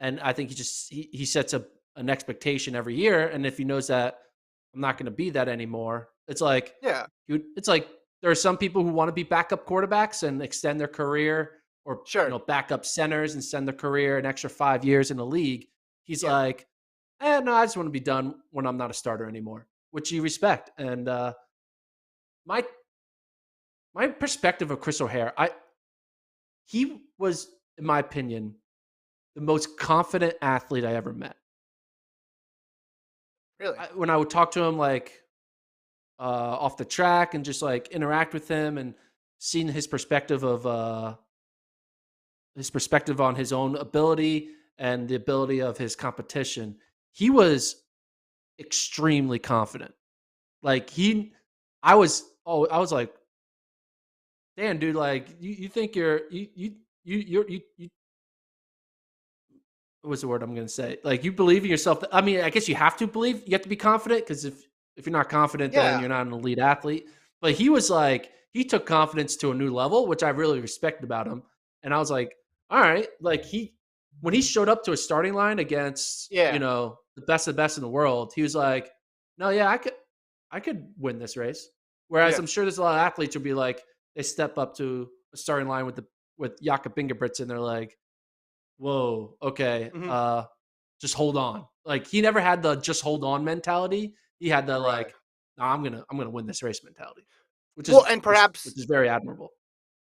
and I think he sets an expectation every year. And if he knows that I'm not going to be that anymore, Yeah. it's like there are some people who want to be backup quarterbacks and extend their career, or Sure. backup centers and send their career an extra 5 years in the league. He's Yeah. like, no, I just want to be done when I'm not a starter anymore, which you respect. And my my perspective of Chris O'Hare, he was, in my opinion, the most confident athlete I ever met. Really. When I would talk to him like off the track and just like interact with him and seeing his perspective on his own ability and the ability of his competition, he was extremely confident. Like I was like, damn, dude, like you think you what's the word I'm going to say? Like you believe in yourself. I mean, I guess you have to believe. You have to be confident because if you're not confident, then Yeah. you're not an elite athlete. But he was like he took confidence to a new level, which I really respect about him. And I was like, all right, like when he showed up to a starting line against Yeah. the best of the best in the world, he was like, no, yeah, I could win this race. Whereas Yeah. I'm sure there's a lot of athletes who'll be like, they step up to a starting line with Jakob Ingebrigtsen, and they're like, whoa, okay, Hmm. just hold on. Like he never had the just hold on mentality. He had the Right. like, no, I'm gonna win this race mentality, which Well, is and which perhaps which is very admirable.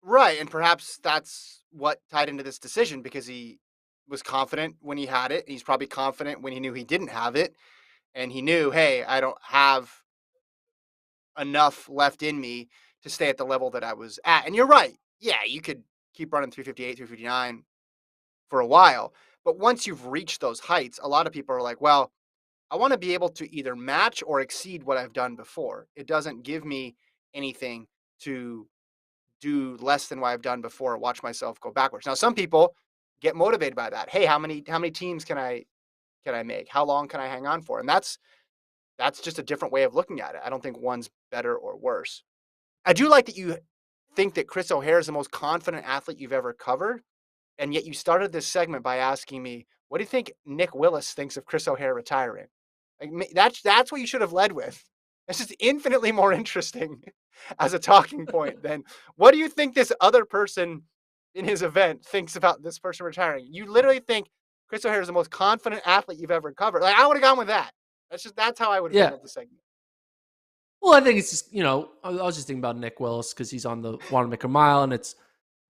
right, and perhaps that's what tied into this decision because he was confident when he had it. He's probably confident when he knew he didn't have it, and he knew, hey, I don't have enough left in me to stay at the level that I was at. And you're right. Yeah, you could keep running 358, 359 for a while, but once you've reached those heights, a lot of people are like, well, I want to be able to either match or exceed what I've done before. It doesn't give me anything to do less than what I've done before, watch myself go backwards. Now, some people get motivated by that. Hey, how many teams can I make? How long can I hang on for? And that's just a different way of looking at it. I don't think one's better or worse. I do like that you think that Chris O'Hare is the most confident athlete you've ever covered, and yet you started this segment by asking me, "What do you think Nick Willis thinks of Chris O'Hare retiring?" Like that's what you should have led with. It's just infinitely more interesting as a talking point than what do you think this other person in his event thinks about this person retiring? You literally think Chris O'Hare is the most confident athlete you've ever covered. Like I would have gone with that. That's how I would have Yeah. handled the segment. Well, I think it's just I was just thinking about Nick Willis because he's on the Wanamaker Mile, and he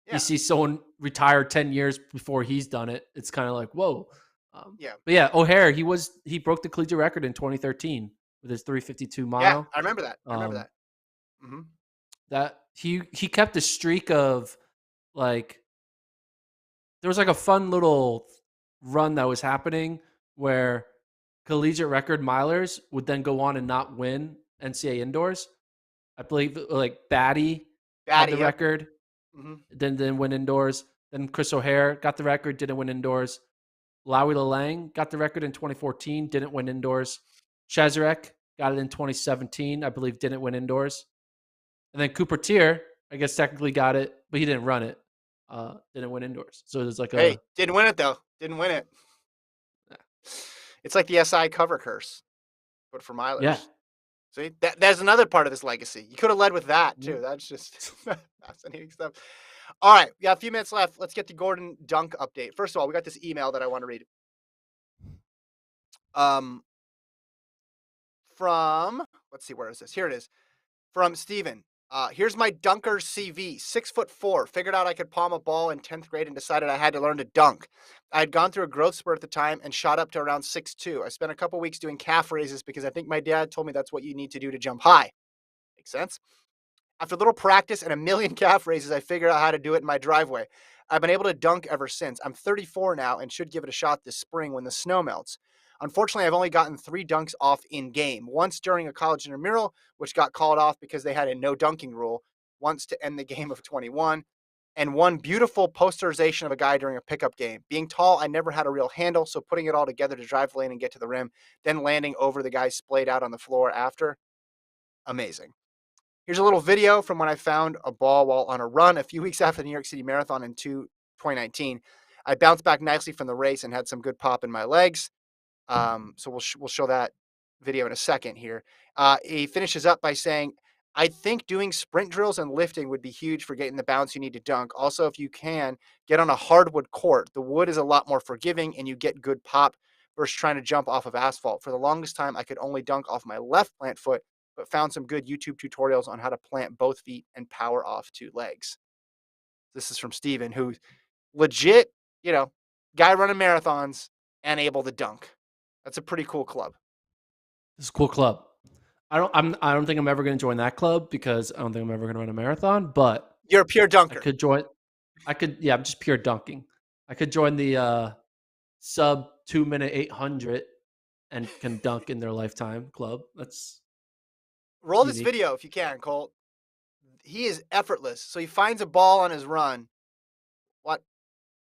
Yeah, sees someone retire 10 years before he's done it. It's kind of like whoa. yeah, But yeah, O'Hare, he broke the collegiate record in 2013 with his 3:52 yeah. mile. I remember that. I remember Um, that. Hmm. that he kept a streak of like there was like a fun little run that was happening where collegiate record milers would then go on and not win NCAA indoors. I believe like Batty had Batty. the Yep. record, Hmm. then didn't win indoors. Then Chris O'Hare got the record, didn't win indoors. Lowy Lalang got the record in 2014, didn't win indoors. Chazarek got it in 2017, I believe, didn't win indoors. And then Cooper Tier, I guess technically got it, but he didn't run it. Didn't win indoors. So there's like Hey, didn't win it though. Didn't win it. It's like the SI cover curse, but for yeah. milers. See, there's another part of this legacy. You could have led with that Yeah. too. That's just fascinating stuff. All right, we got a few minutes left. Let's get the Gordon Dunk update. First of all, we got this email that I want to read. Um, from let's see, where is this? Here it is. From Steven. Here's my dunker CV. 6'4". Figured out I could palm a ball in 10th grade and decided I had to learn to dunk. I had gone through a growth spurt at the time and shot up to around 6'2". I spent a couple weeks doing calf raises because I think my dad told me that's what you need to do to jump high. Makes sense. After a little practice and a million calf raises, I figured out how to do it in my driveway. I've been able to dunk ever since. I'm 34 now and should give it a shot this spring when the snow melts. Unfortunately, I've only gotten 3 dunks off in game. Once during a college intramural, which got called off because they had a no dunking rule, once to end the game of 21, and one beautiful posterization of a guy during a pickup game. Being tall, I never had a real handle, so putting it all together to drive the lane and get to the rim, then landing over the guy splayed out on the floor after, amazing. Here's a little video from when I found a ball while on a run a few weeks after the New York City Marathon in 2019. I bounced back nicely from the race and had some good pop in my legs. So we'll show that video in a second here. He finishes up by saying, "I think doing sprint drills and lifting would be huge for getting the bounce you need to dunk. Also, if you can get on a hardwood court, the wood is a lot more forgiving and you get good pop versus trying to jump off of asphalt. For the longest time, I could only dunk off my left plant foot, but found some good YouTube tutorials on how to plant both feet and power off 2 legs." This is from Steven, who legit, you know, guy running marathons and able to dunk. That's a pretty cool club. It's a cool club. I don't think I'm ever going to join that club because I don't think I'm ever going to run a marathon. But You're a pure I dunker. could join. Yeah, I'm just pure dunking. I could join the sub 2 minute 800 and can dunk in their lifetime club. That's Roll this unique. video if you can, Colt. He is effortless. So he finds a ball on his run. What?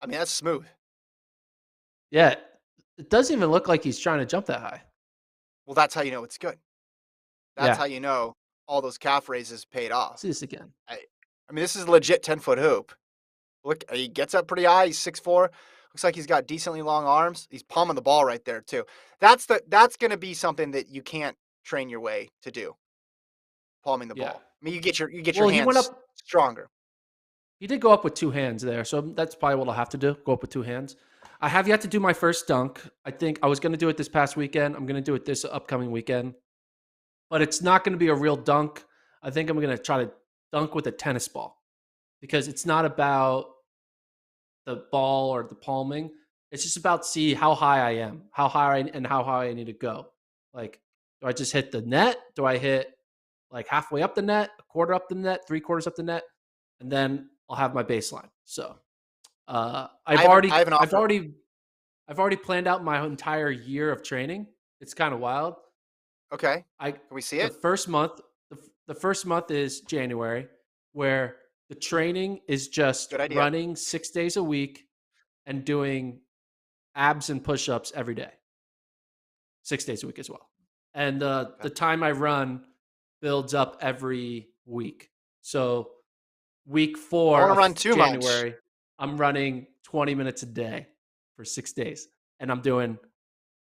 I mean, that's smooth. Yeah, it doesn't even look like he's trying to jump that high. Well, that's how you know it's good. That's Yeah, how you know all those calf raises paid off. see this again. I mean, this is a legit 10-foot hoop. Look, he gets up pretty high. He's 6'4". Looks like he's got decently long arms. He's palming the ball right there too. That's going to be something that you can't train your way to do. Palming the Yeah. ball. I mean, you get your Well, he went hands up. stronger. He did go up with two hands there, so that's probably what I'll have to do. Go up with two hands. I have yet to do my first dunk. I think I was going to do it this past weekend. I'm going to do it this upcoming weekend, but it's not going to be a real dunk. I think I'm going to try to dunk with a tennis ball because it's not about the ball or the palming. It's just about see how high I am, how high I need to go. Like, do I just hit the net? Do I hit like halfway up the net, a quarter up the net, 3/4 up the net, and then I'll have my baseline. So I have an I have an offer. I've already planned out my entire year of training. It's kind of wild. Okay. I Can we see the it? first month the first month is January, where the training is just Good idea. running 6 days a week and doing abs and push-ups every day, 6 days a week as well. And the Okay. time I run builds up every week. So week Don't four want to of run too much. January, I'm running 20 minutes a day for 6 days. And I'm doing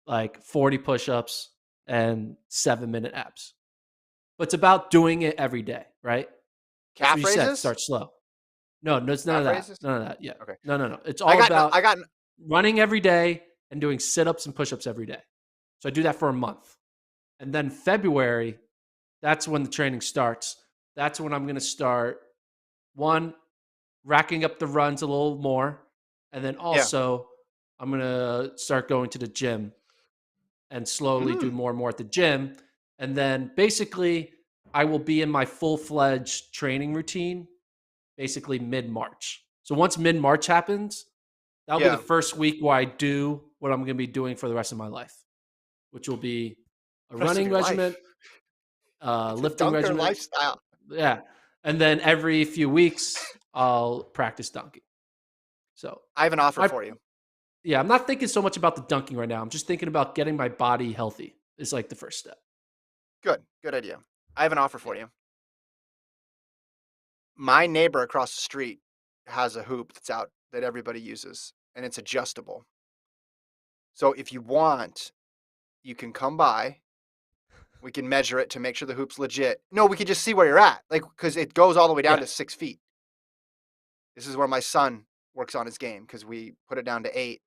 like 40 push-ups and 7-minute abs. But it's about doing it every day, right? That's what Calf you said. raises? Start slow. No, no, it's none of Calf that. raises? None of that. Yeah. Okay. No, no, no. It's I all got about I got running every day and doing sit-ups and push-ups every day. So I do that for a month. And then February, that's when the training starts. That's when I'm going to start one, racking up the runs a little more. And then yeah. also, I'm going to start going to the gym and slowly do Mm. more and more at the gym. And then basically, I will be in my full fledged training routine basically mid March. So once mid March happens, that'll be the Yeah. first week where I do what I'm going to be doing for the rest of my life, which will be a Rest of running your life. regiment, It's a lifting dunker regiment. lifestyle. Yeah. And then every few weeks, I'll practice dunking. So I have an offer my for you. yeah, I'm not thinking so much about the dunking right now. I'm just thinking about getting my body healthy is like the first step. Good. Good idea. I have an offer Yeah. for you. My neighbor across the street has a hoop that's out that everybody uses, and it's adjustable. So if you want, you can come by. We can measure it to make sure the hoop's legit. No, we can just see where you're at, like because it goes all the way down Yeah. to 6 feet. This is where my son works on his game because we put it down to 8,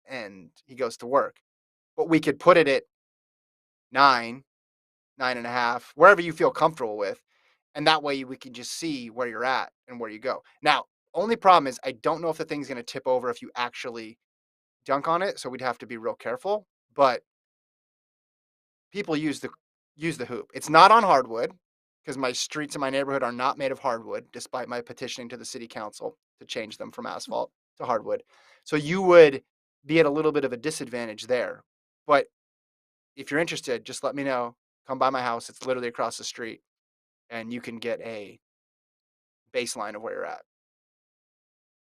and he goes to work. But we could put it at 9, 9.5, wherever you feel comfortable with, and that way we can just see where you're at and where you go. Now, only problem is I don't know if the thing's going to tip over if you actually dunk on it, so we'd have to be real careful. But people use the hoop. It's not on hardwood because my streets in my neighborhood are not made of hardwood, despite my petitioning to the city council to change them from asphalt to hardwood. So you would be at a little bit of a disadvantage there. But if you're interested, just let me know. Come by my house. It's literally across the street, and you can get a baseline of where you're at.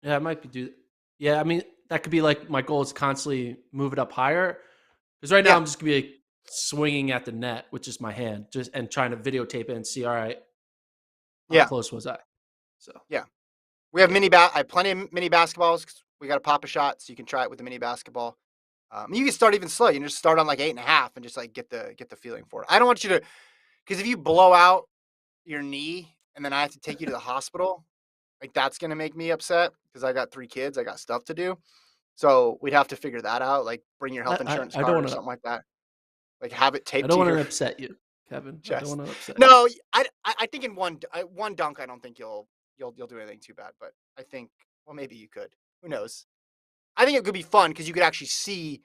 Yeah, it might be do. Yeah, I mean that could be like my goal is constantly move it up higher. Because right now Yeah, I'm just gonna be like, swinging at the net with just my hand, just and trying to videotape it and see. All right, how yeah, close was I? So yeah. We have yeah, I have plenty of mini basketballs. 'Cause we got to pop a shot, so you can try it with the mini basketball. You can start even slow. You can just start on like 8.5 and just like get the feeling for it. I don't want you to, because if you blow out your knee and then I have to take you to the hospital, like that's gonna make me upset because I got 3 kids. I got stuff to do. So we'd have to figure that out. Like bring your health insurance I don't card or want to something like that. Like have it I taped don't to want to your upset you, Kevin. I don't chest. want to upset you. No, I think in one dunk, I don't think you'll do anything too bad. But I think, well, maybe you could. Who knows? I think it could be fun because you could actually see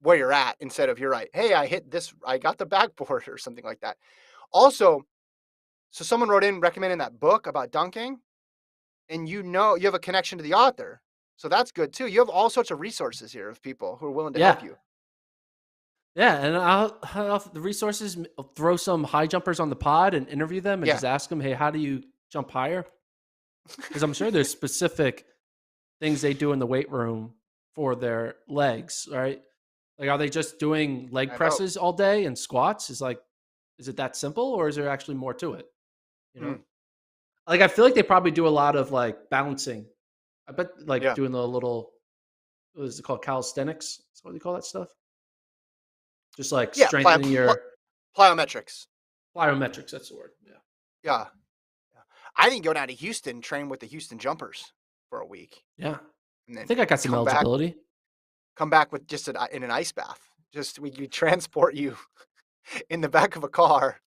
where you're at instead of you're right. Hey, I hit this. I got the backboard or something like that. Also, so someone wrote in recommending that book about dunking, and you have a connection to the author, so that's good too. You have all sorts of resources here of people who are willing to Yeah, help you. yeah, and I'll the resources. I'll throw some high jumpers on the pod and interview them and Yeah, just ask them, hey, how do you jump higher? Because I'm sure there's specific things they do in the weight room for their legs, right? Like, are they just doing leg I hope. presses all day and squats? Is it that simple, or is there actually more to it? You know, Mm, like I feel like they probably do a lot of like balancing. I bet like yeah, doing the little what is it called calisthenics? Is what do you call that stuff? Just like yeah. strengthening your Plyometrics. plyometrics. That's the word. Yeah, Yeah, yeah. I think go down to Houston, train with the Houston Jumpers for a week, yeah. and I then think I got some come back eligibility. come back with just in an ice bath. Just we transport you in the back of a car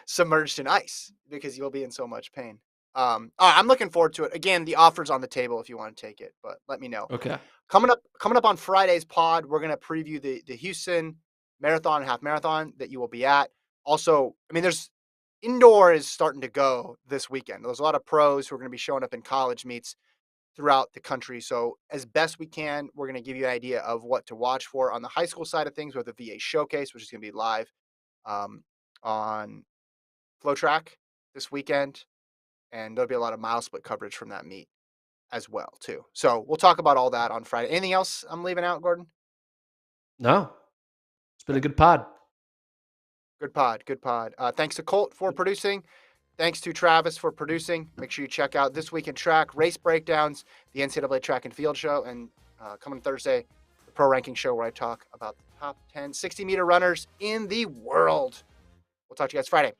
submerged in ice because you'll be in so much pain. All right, I'm looking forward to it. Again, the offer's on the table if you want to take it, but let me know. Okay. Coming up on Friday's pod, we're gonna preview the Houston marathon and half marathon that you will be at. Also, I mean, there's indoor is starting to go this weekend. There's a lot of pros who are going to be showing up in college meets throughout the country. So, as best we can, we're going to give you an idea of what to watch for on the high school side of things with the VA showcase, which is going to be live um, on FloTrack this weekend, and there'll be a lot of mile split coverage from that meet as well too. So we'll talk about all that on Friday. Anything else I'm leaving out, Gordon? No, it's been a Okay. good pod. Good pod. Good pod. Thanks to Colt for producing. Thanks to Travis for producing. Make sure you check out This Week in Track, race breakdowns, the NCAA Track and Field Show, and coming Thursday, the Pro Ranking Show where I talk about the top 10 60-meter runners in the world. We'll talk to you guys Friday.